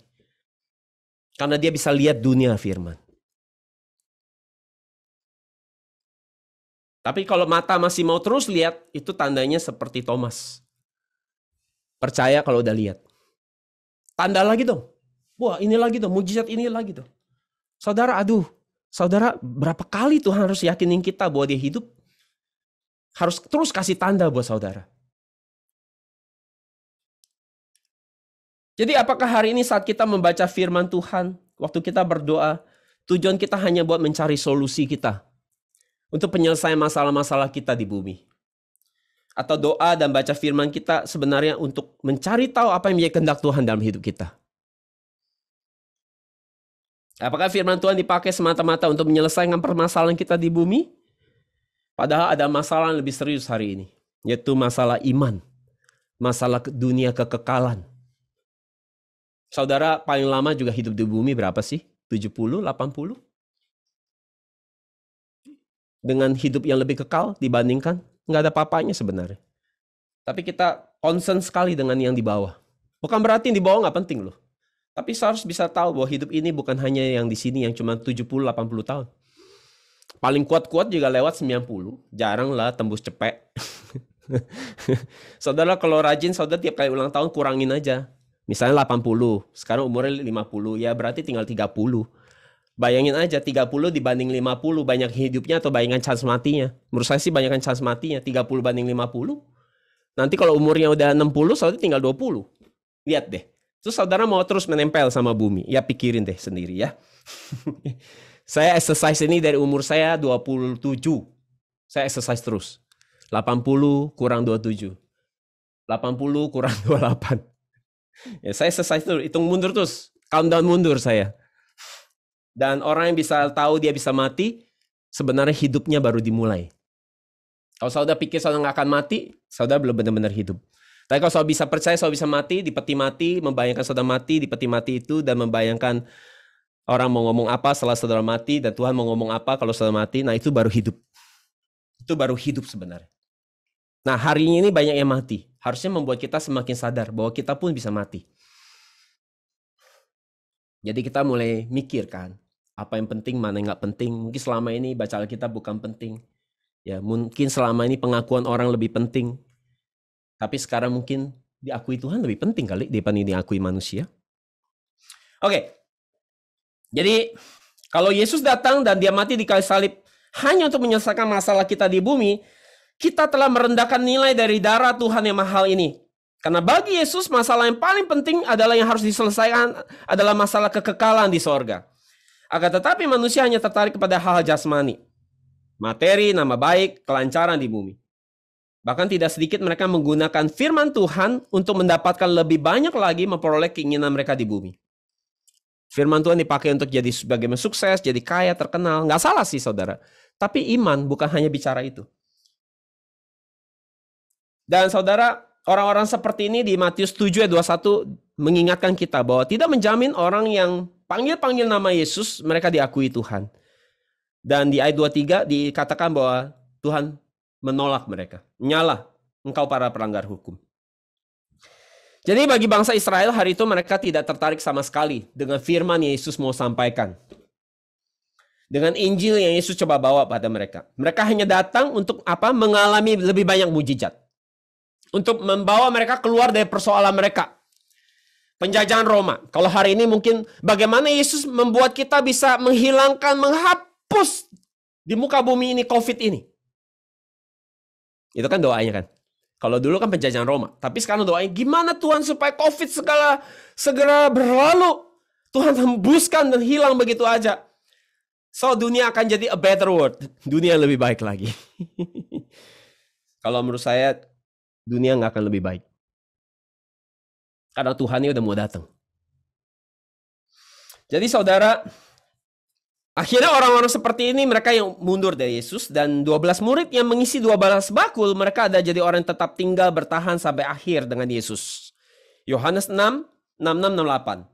Karena dia bisa lihat dunia firman. Tapi kalau mata masih mau terus lihat, itu tandanya seperti Thomas. Percaya kalau udah lihat. Tanda lagi dong. Wah, ini lagi dong, mujizat ini lagi dong. Saudara, berapa kali Tuhan harus yakinin kita bahwa dia hidup? Harus terus kasih tanda buat saudara. Jadi apakah hari ini saat kita membaca firman Tuhan, waktu kita berdoa, tujuan kita hanya buat mencari solusi kita untuk penyelesaian masalah-masalah kita di bumi? Atau doa dan baca firman kita sebenarnya untuk mencari tahu apa yang menjadi kehendak Tuhan dalam hidup kita? Apakah firman Tuhan dipakai semata-mata untuk menyelesaikan permasalahan kita di bumi? Padahal ada masalah yang lebih serius hari ini, yaitu masalah iman, masalah dunia kekekalan. Saudara paling lama juga hidup di bumi berapa sih? 70, 80? Dengan hidup yang lebih kekal dibandingkan nggak ada apa-apanya sebenarnya. Tapi kita concern sekali dengan yang di bawah. Bukan berarti yang di bawah nggak penting loh. Tapi saya harus bisa tahu bahwa hidup ini bukan hanya yang di sini yang cuma 70-80 tahun. Paling kuat-kuat juga lewat 90. Jarang lah tembus cepek. Saudara kalau rajin, saudara tiap kali ulang tahun kurangin aja. Misalnya 80, sekarang umurnya 50, ya berarti tinggal 30. Bayangin aja 30 dibanding 50, banyak hidupnya atau bayangkan chance matinya. Menurut saya sih banyakkan chance matinya, 30 banding 50. Nanti kalau umurnya udah 60, saudara tinggal 20. Lihat deh. Terus saudara mau terus menempel sama bumi. Ya pikirin deh sendiri ya. Saya exercise ini dari umur saya 27. Saya exercise terus. 80 kurang 27. 80 kurang 28. Ya, saya exercise terus, hitung mundur terus. Countdown mundur saya. Dan orang yang bisa tahu dia bisa mati, sebenarnya hidupnya baru dimulai. Kalau saudara pikir saudara nggak akan mati, saudara belum benar-benar hidup. Tapi kalau saudara bisa percaya saudara bisa mati, di peti mati, membayangkan saudara mati di peti mati itu, dan membayangkan orang mau ngomong apa setelah saudara mati, dan Tuhan mau ngomong apa kalau saudara mati, nah itu baru hidup. Itu baru hidup sebenarnya. Nah hari ini banyak yang mati. Harusnya membuat kita semakin sadar bahwa kita pun bisa mati. Jadi kita mulai mikir kan, apa yang penting, mana yang nggak penting. Mungkin selama ini baca Alkitab bukan penting. Ya, mungkin selama ini pengakuan orang lebih penting. Tapi sekarang mungkin diakui Tuhan lebih penting kali daripada diakui manusia. Oke. Jadi kalau Yesus datang dan dia mati di kayu salib hanya untuk menyelesaikan masalah kita di bumi, kita telah merendahkan nilai dari darah Tuhan yang mahal ini. Karena bagi Yesus masalah yang paling penting adalah yang harus diselesaikan adalah masalah kekekalan di sorga. Akan tetapi manusia hanya tertarik kepada hal jasmani. Materi, nama baik, kelancaran di bumi. Bahkan tidak sedikit mereka menggunakan firman Tuhan untuk mendapatkan lebih banyak lagi memperoleh keinginan mereka di bumi. Firman Tuhan dipakai untuk jadi bagaimana sukses, jadi kaya, terkenal. Nggak salah sih saudara. Tapi iman bukan hanya bicara itu. Dan saudara, orang-orang seperti ini di Matius 7 ayat 21 mengingatkan kita bahwa tidak menjamin orang yang panggil-panggil nama Yesus mereka diakui Tuhan. Dan di ayat 23 dikatakan bahwa Tuhan menolak mereka. Nyalah engkau para pelanggar hukum. Jadi bagi bangsa Israel hari itu mereka tidak tertarik sama sekali dengan firman yang Yesus mau sampaikan. Dengan Injil yang Yesus coba bawa pada mereka. Mereka hanya datang untuk apa? Mengalami lebih banyak mujizat. Untuk membawa mereka keluar dari persoalan mereka. Penjajahan Roma. Kalau hari ini mungkin bagaimana Yesus membuat kita bisa menghilangkan, menghapus di muka bumi ini COVID ini. Itu kan doanya kan. Kalau dulu kan penjajahan Roma. Tapi sekarang doanya gimana Tuhan supaya COVID segera berlalu. Tuhan hembuskan dan hilang begitu aja. So dunia akan jadi a better world. Dunia lebih baik lagi. Kalau menurut saya dunia nggak akan lebih baik. Karena Tuhan ini udah mau datang. Jadi saudara, akhirnya orang-orang seperti ini mereka yang mundur dari Yesus. Dan 12 murid yang mengisi 12 bakul, mereka ada jadi orang yang tetap tinggal bertahan sampai akhir dengan Yesus. Yohanes 6, 66-68.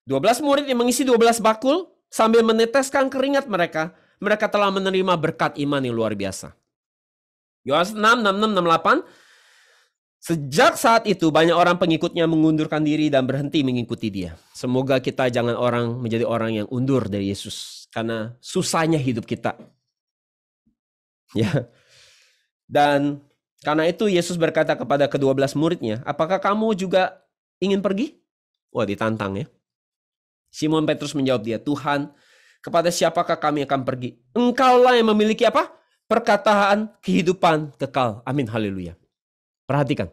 12 murid yang mengisi 12 bakul sambil meneteskan keringat mereka. Mereka telah menerima berkat iman yang luar biasa. Yohanes 6, 66-68. Sejak saat itu banyak orang pengikutnya mengundurkan diri dan berhenti mengikuti dia. Semoga kita jangan menjadi orang yang undur dari Yesus. Karena susahnya hidup kita. Ya. Dan karena itu Yesus berkata kepada ke-12 muridnya, apakah kamu juga ingin pergi? Wah, ditantang ya. Simon Petrus menjawab dia, Tuhan, Kepada siapakah kami akan pergi? Engkaulah yang memiliki apa? Perkataan kehidupan kekal. Amin, haleluya. Perhatikan,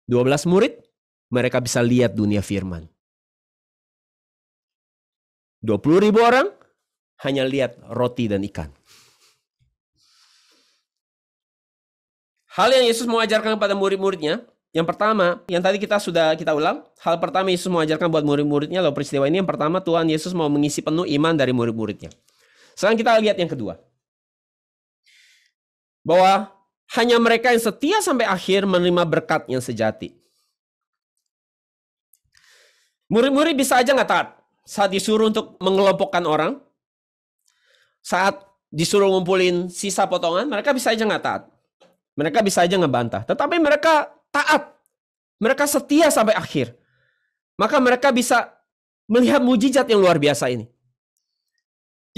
12 murid, mereka bisa lihat dunia firman. 20.000 orang hanya lihat roti dan ikan. Hal yang Yesus mau ajarkan kepada murid-muridnya, yang pertama, yang tadi kita ulang, hal pertama Yesus mau ajarkan buat murid-muridnya, lalu peristiwa ini yang pertama, Tuhan Yesus mau mengisi penuh iman dari murid-muridnya. Sekarang kita lihat yang kedua. Bahwa hanya mereka yang setia sampai akhir menerima berkat yang sejati. Murid-murid bisa aja nggak taat saat disuruh untuk mengelompokkan orang, saat disuruh ngumpulin sisa potongan, mereka bisa aja nggak taat. Mereka bisa aja ngebantah. Tetapi mereka taat. Mereka setia sampai akhir. Maka mereka bisa melihat mujizat yang luar biasa ini.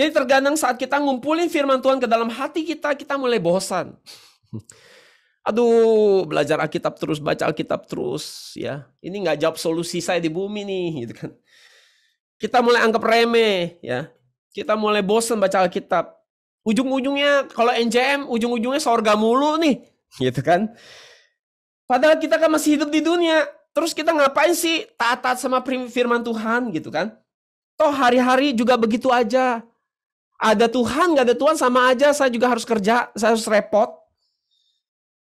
Jadi terkadang saat kita ngumpulin firman Tuhan ke dalam hati kita, kita mulai bosan. Aduh, belajar Alkitab terus, baca Alkitab terus, ya. Ini nggak jawab solusi saya di bumi nih, gitu kan. Kita mulai anggap remeh, ya. Kita mulai bosan baca Alkitab. Ujung-ujungnya kalau NJM, ujung-ujungnya sorga mulu nih, gitu kan. Padahal kita kan masih hidup di dunia. Terus kita ngapain sih taat-taat sama firman Tuhan, gitu kan. Toh hari-hari juga begitu aja. Ada Tuhan, nggak ada Tuhan sama aja. Saya juga harus kerja, saya harus repot.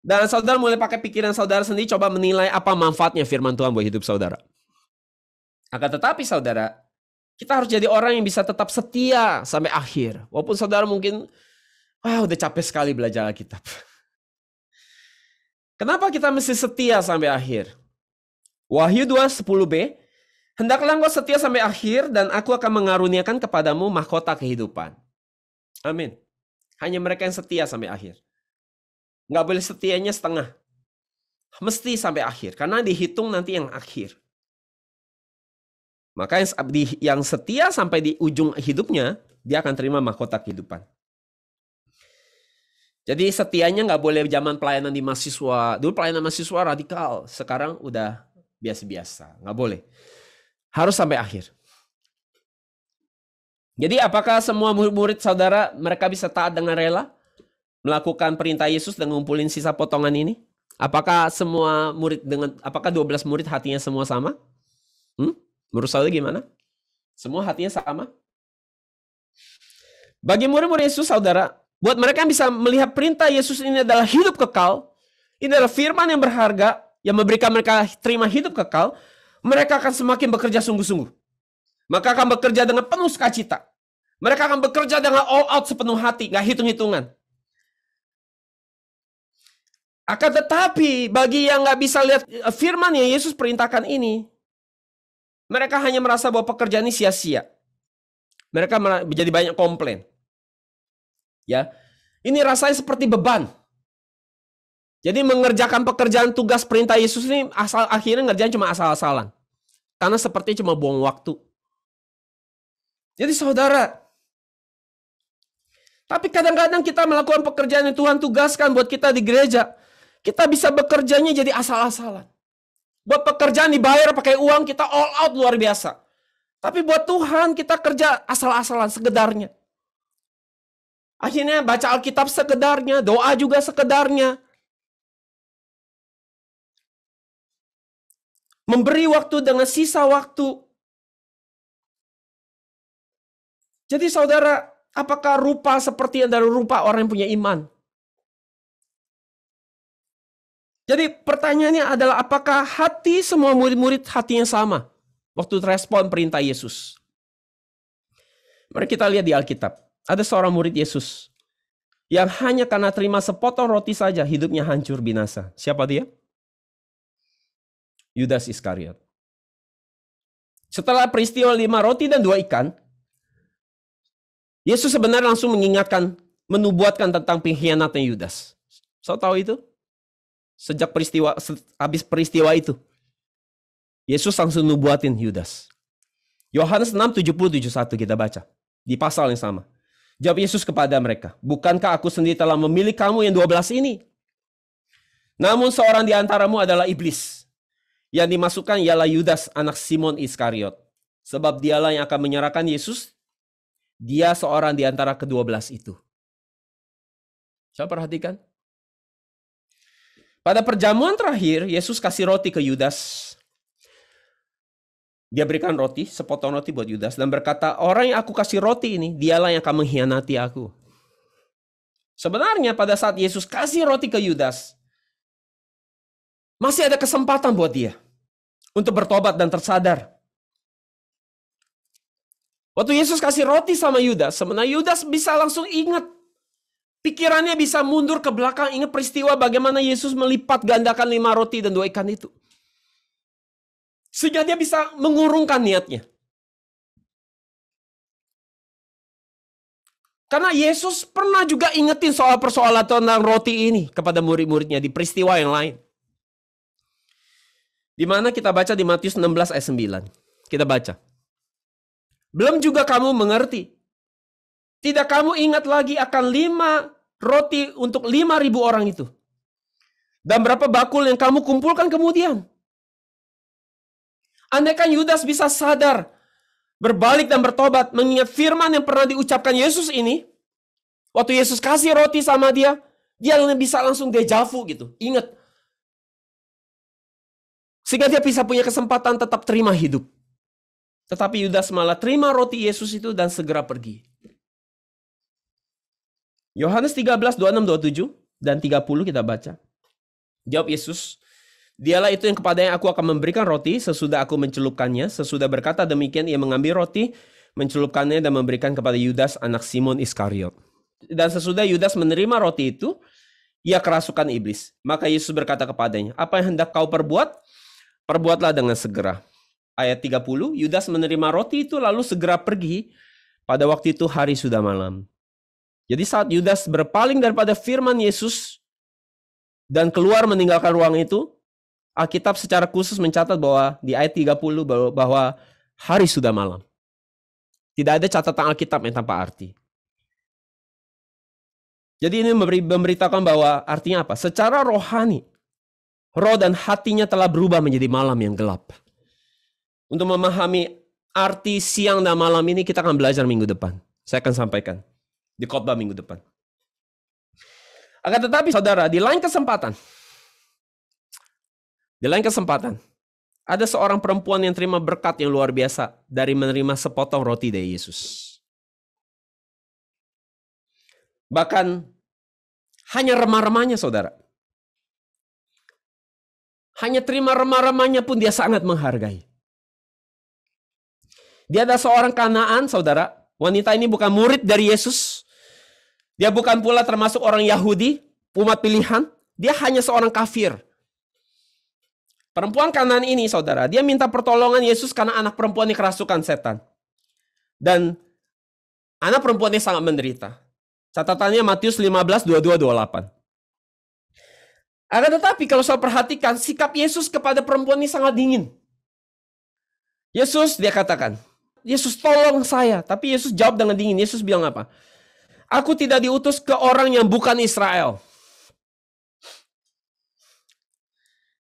Dan saudara mulai pakai pikiran saudara sendiri, coba menilai apa manfaatnya firman Tuhan buat hidup saudara. Akan tetapi saudara, kita harus jadi orang yang bisa tetap setia sampai akhir. Walaupun saudara mungkin, udah capek sekali belajar Alkitab. Kenapa kita mesti setia sampai akhir? Wahyu 2:10b, hendaklah engkau setia sampai akhir dan aku akan mengaruniakan kepadamu mahkota kehidupan. Amin. Hanya mereka yang setia sampai akhir. Nggak boleh setianya setengah. Mesti sampai akhir. Karena dihitung nanti yang akhir. Maka yang setia sampai di ujung hidupnya, dia akan terima mahkota kehidupan. Jadi setianya nggak boleh zaman pelayanan di mahasiswa. Dulu pelayanan mahasiswa radikal. Sekarang udah biasa-biasa. Nggak boleh. Harus sampai akhir. Jadi apakah semua murid-murid saudara mereka bisa taat dengan rela? Melakukan perintah Yesus dan ngumpulin sisa potongan ini? Apakah semua murid apakah 12 murid hatinya semua sama? Menurut saudara gimana? Semua hatinya sama? Bagi murid-murid Yesus saudara, buat mereka yang bisa melihat perintah Yesus ini adalah hidup kekal, ini adalah firman yang berharga, yang memberikan mereka terima hidup kekal, mereka akan semakin bekerja sungguh-sungguh. Maka akan bekerja dengan penuh sukacita. Mereka akan bekerja dengan all out sepenuh hati, gak hitung-hitungan. Akan tetapi bagi yang gak bisa lihat firman yang Yesus perintahkan ini, mereka hanya merasa bahwa pekerjaan ini sia-sia. Mereka menjadi banyak komplain. Ya, ini rasanya seperti beban. Jadi mengerjakan pekerjaan tugas perintah Yesus ini akhirnya ngerjain cuma asal-asalan. Karena seperti cuma buang waktu. Jadi saudara, tapi kadang-kadang kita melakukan pekerjaan yang Tuhan tugaskan buat kita di gereja. Kita bisa bekerjanya jadi asal-asalan. Buat pekerjaan dibayar pakai uang, kita all out luar biasa. Tapi buat Tuhan kita kerja asal-asalan, sekedarnya. Akhirnya baca Alkitab sekedarnya, doa juga sekedarnya. Memberi waktu dengan sisa waktu. Jadi saudara, apakah rupa seperti yang dari rupa orang yang punya iman? Jadi pertanyaannya adalah apakah hati semua murid-murid hatinya sama waktu respon perintah Yesus? Mari kita lihat di Alkitab. Ada seorang murid Yesus yang hanya karena terima sepotong roti saja hidupnya hancur binasa. Siapa dia? Yudas Iskariot. Setelah peristiwa 5 roti dan 2 ikan, Yesus sebenarnya langsung mengingatkan, menubuatkan tentang pengkhianatan Yudas. So tahu itu? Sejak habis peristiwa itu, Yesus langsung nubuatin Yudas. Yohanes 6:70-71 kita baca. Di pasal yang sama. Jawab Yesus kepada mereka, bukankah aku sendiri telah memilih kamu yang 12 ini? Namun seorang di antaramu adalah iblis. Yang dimasukkan ialah Yudas anak Simon Iskariot. Sebab dialah yang akan menyerahkan Yesus Dia seorang di antara ke-12 itu. Saya perhatikan. Pada perjamuan terakhir, Yesus kasih roti ke Yudas. Dia berikan roti, sepotong roti buat Yudas, dan berkata, orang yang aku kasih roti ini, dialah yang akan mengkhianati aku. Sebenarnya pada saat Yesus kasih roti ke Yudas, masih ada kesempatan buat dia untuk bertobat dan tersadar. Waktu Yesus kasih roti sama Yudas, sebenarnya Yudas bisa langsung ingat. Pikirannya bisa mundur ke belakang, ingat peristiwa bagaimana Yesus melipat gandakan 5 roti dan 2 ikan itu. Sehingga dia bisa mengurungkan niatnya. Karena Yesus pernah juga ingetin soal persoalan tentang roti ini kepada murid-muridnya di peristiwa yang lain. Di mana kita baca di Matius 16 ayat 9. Kita baca. Belum juga kamu mengerti. Tidak kamu ingat lagi akan 5 roti untuk 5.000 orang itu. Dan berapa bakul yang kamu kumpulkan kemudian. Andaikan Yudas bisa sadar, berbalik dan bertobat, mengingat firman yang pernah diucapkan Yesus ini, waktu Yesus kasih roti sama dia bisa langsung dejavu gitu, ingat. Sehingga dia bisa punya kesempatan tetap terima hidup. Tetapi Yudas malah terima roti Yesus itu dan segera pergi. Yohanes 13, 26, 27 dan 30 kita baca. Jawab Yesus, dialah itu yang kepadanya aku akan memberikan roti sesudah aku mencelupkannya. Sesudah berkata demikian, ia mengambil roti, mencelupkannya dan memberikan kepada Yudas anak Simon Iskariot. Dan sesudah Yudas menerima roti itu, ia kerasukan iblis. Maka Yesus berkata kepadanya, apa yang hendak kau perbuat? Perbuatlah dengan segera. Ayat 30, Yudas menerima roti itu lalu segera pergi. Pada waktu itu hari sudah malam. Jadi saat Yudas berpaling daripada firman Yesus dan keluar meninggalkan ruang itu, Alkitab secara khusus mencatat bahwa di ayat 30 bahwa hari sudah malam. Tidak ada catatan Alkitab yang tanpa arti. Jadi ini memberitakan bahwa artinya apa? Secara rohani, roh dan hatinya telah berubah menjadi malam yang gelap. Untuk memahami arti siang dan malam ini kita akan belajar minggu depan. Saya akan sampaikan di khotbah minggu depan. Akan tetapi saudara, di lain kesempatan, ada seorang perempuan yang terima berkat yang luar biasa dari menerima sepotong roti dari Yesus. Bahkan hanya remah-remahnya saudara. Hanya terima remah-remahnya pun dia sangat menghargai. Dia ada seorang Kanaan saudara. Wanita ini bukan murid dari Yesus. Dia bukan pula termasuk orang Yahudi, umat pilihan. Dia hanya seorang kafir. Perempuan Kanaan ini saudara, dia minta pertolongan Yesus karena anak perempuannya kerasukan setan. Dan anak perempuannya sangat menderita. Catatannya Matius 15, 22, 28. Akan tetapi kalau saya perhatikan, sikap Yesus kepada perempuan ini sangat dingin. Yesus, dia katakan, Yesus tolong saya. Tapi Yesus jawab dengan dingin. Yesus bilang apa? Aku tidak diutus ke orang yang bukan Israel.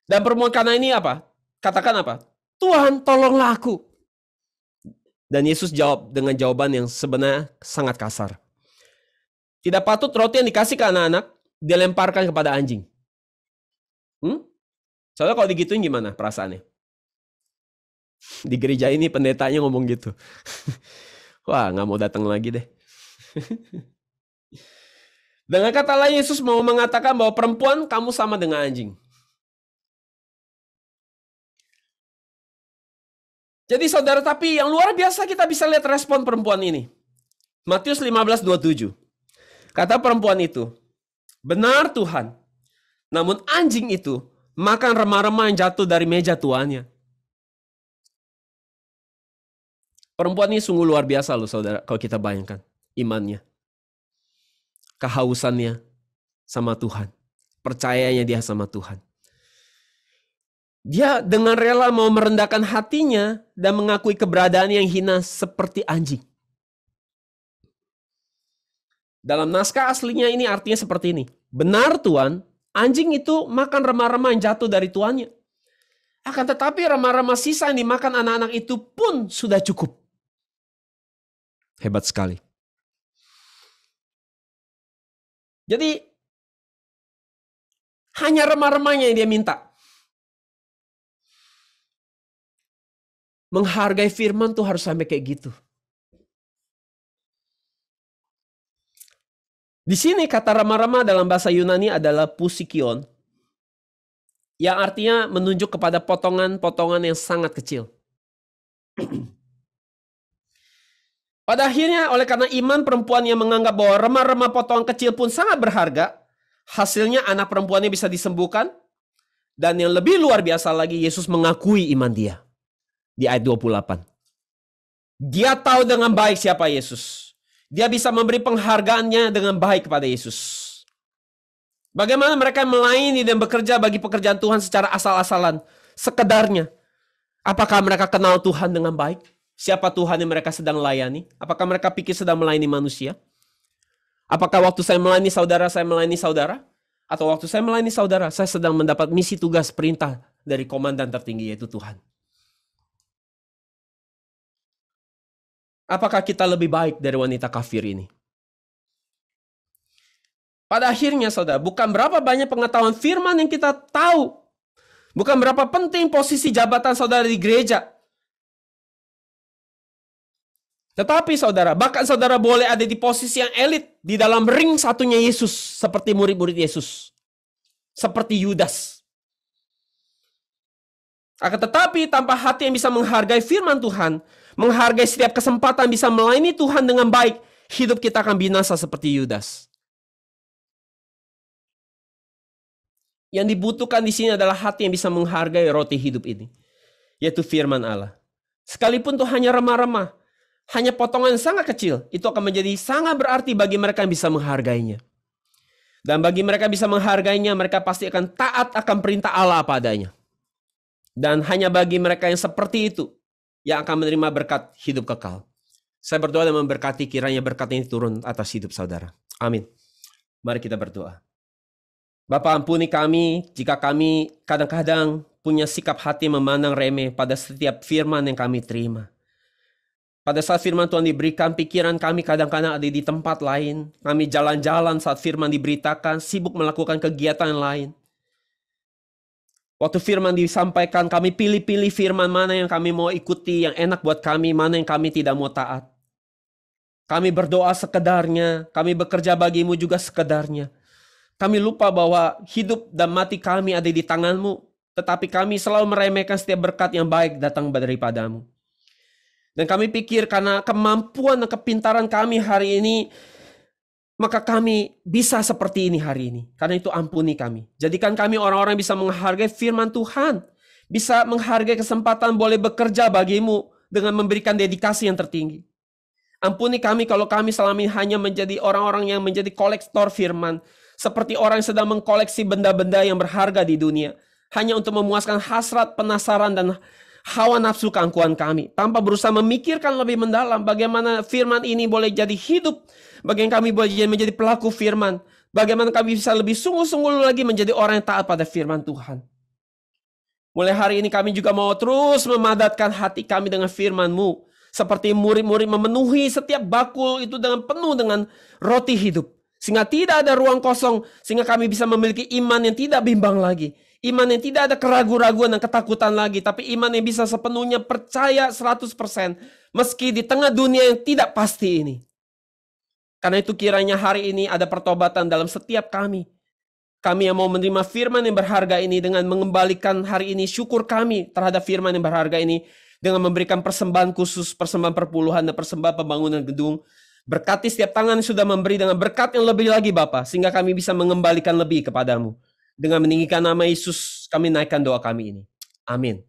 Dan perempuan Kanaan ini apa? Katakan apa? Tuhan, tolonglah aku. Dan Yesus jawab dengan jawaban yang sebenarnya sangat kasar. Tidak patut roti yang dikasih ke anak-anak dilemparkan kepada anjing. Soalnya kalau digituin gimana perasaannya? Di gereja ini pendetanya ngomong gitu. Wah, gak mau datang lagi deh. Dengan kata lain Yesus mau mengatakan bahwa perempuan kamu sama dengan anjing. Jadi saudara, tapi yang luar biasa kita bisa lihat respon perempuan ini. Matius 15, 27. Kata perempuan itu, benar Tuhan, namun anjing itu makan remah-remah yang jatuh dari meja tuannya. Perempuan ini sungguh luar biasa loh saudara, kalau kita bayangkan imannya. Kehausannya sama Tuhan. Percayanya dia sama Tuhan. Dia dengan rela mau merendahkan hatinya dan mengakui keberadaan yang hina seperti anjing. Dalam naskah aslinya ini artinya seperti ini. Benar Tuhan, anjing itu makan remah-remah yang jatuh dari tuannya. Akan tetapi remah-remah sisa yang dimakan anak-anak itu pun sudah cukup. Hebat sekali. Jadi hanya remah-remahnya yang dia minta. Menghargai firman tuh harus sampai kayak gitu. Di sini kata remah-remah dalam bahasa Yunani adalah pusikion, yang artinya menunjuk kepada potongan-potongan yang sangat kecil. Pada akhirnya, oleh karena iman perempuan yang menganggap bahwa remah-remah potongan kecil pun sangat berharga, hasilnya anak perempuannya bisa disembuhkan, dan yang lebih luar biasa lagi, Yesus mengakui iman dia. Di ayat 28. Dia tahu dengan baik siapa Yesus. Dia bisa memberi penghargaannya dengan baik kepada Yesus. Bagaimana mereka melayani dan bekerja bagi pekerjaan Tuhan secara asal-asalan, sekedarnya. Apakah mereka kenal Tuhan dengan baik? Siapa Tuhan yang mereka sedang layani? Apakah mereka pikir sedang melayani manusia? Apakah waktu saya melayani saudara? Atau waktu saya melayani saudara, saya sedang mendapat misi tugas perintah dari komandan tertinggi, yaitu Tuhan? Apakah kita lebih baik dari wanita kafir ini? Pada akhirnya, saudara, bukan berapa banyak pengetahuan firman yang kita tahu. Bukan berapa penting posisi jabatan saudara di gereja. Tetapi saudara, bahkan saudara boleh ada di posisi yang elit di dalam ring satunya Yesus. Seperti murid-murid Yesus. Seperti Yudas. Akan tetapi tanpa hati yang bisa menghargai firman Tuhan, menghargai setiap kesempatan bisa melayani Tuhan dengan baik, hidup kita akan binasa seperti Yudas. Yang dibutuhkan di sini adalah hati yang bisa menghargai roti hidup ini, yaitu firman Allah. Sekalipun itu hanya remah-remah, hanya potongan yang sangat kecil, itu akan menjadi sangat berarti bagi mereka yang bisa menghargainya. Dan bagi mereka yang bisa menghargainya, mereka pasti akan taat akan perintah Allah apa adanya. Dan hanya bagi mereka yang seperti itu, yang akan menerima berkat hidup kekal. Saya berdoa dan memberkati kiranya berkat ini turun atas hidup saudara. Amin. Mari kita berdoa. Bapa, ampuni kami jika kami kadang-kadang punya sikap hati memandang remeh pada setiap firman yang kami terima. Pada saat firman Tuhan diberikan, pikiran kami kadang-kadang ada di tempat lain. Kami jalan-jalan saat firman diberitakan, sibuk melakukan kegiatan lain. Waktu firman disampaikan, kami pilih-pilih firman mana yang kami mau ikuti, yang enak buat kami, mana yang kami tidak mau taat. Kami berdoa sekedarnya, kami bekerja bagimu juga sekedarnya. Kami lupa bahwa hidup dan mati kami ada di tanganmu, tetapi kami selalu meremehkan setiap berkat yang baik datang daripadamu. Dan kami pikir karena kemampuan dan kepintaran kami hari ini, maka kami bisa seperti ini hari ini. Karena itu ampuni kami. Jadikan kami orang-orang yang bisa menghargai firman Tuhan. Bisa menghargai kesempatan boleh bekerja bagimu dengan memberikan dedikasi yang tertinggi. Ampuni kami kalau kami selama ini hanya menjadi orang-orang yang menjadi kolektor firman. Seperti orang yang sedang mengkoleksi benda-benda yang berharga di dunia. Hanya untuk memuaskan hasrat, penasaran, dan hawa nafsu keangkuhan kami. Tanpa berusaha memikirkan lebih mendalam bagaimana firman ini boleh jadi hidup. Bagaimana kami boleh menjadi pelaku firman. Bagaimana kami bisa lebih sungguh-sungguh lagi menjadi orang yang taat pada firman Tuhan. Mulai hari ini kami juga mau terus memadatkan hati kami dengan firman-Mu. Seperti murid-murid memenuhi setiap bakul itu dengan penuh dengan roti hidup. Sehingga tidak ada ruang kosong. Sehingga kami bisa memiliki iman yang tidak bimbang lagi. Iman yang tidak ada keraguan-raguan dan ketakutan lagi. Tapi iman yang bisa sepenuhnya percaya 100%. Meski di tengah dunia yang tidak pasti ini. Karena itu kiranya hari ini ada pertobatan dalam setiap kami. Kami yang mau menerima firman yang berharga ini dengan mengembalikan hari ini syukur kami terhadap firman yang berharga ini. Dengan memberikan persembahan khusus, persembahan perpuluhan dan persembahan pembangunan gedung. Berkati setiap tangan yang sudah memberi dengan berkat yang lebih lagi Bapa. Sehingga kami bisa mengembalikan lebih kepadamu. Dengan meninggikan nama Yesus, kami naikkan doa kami ini. Amin.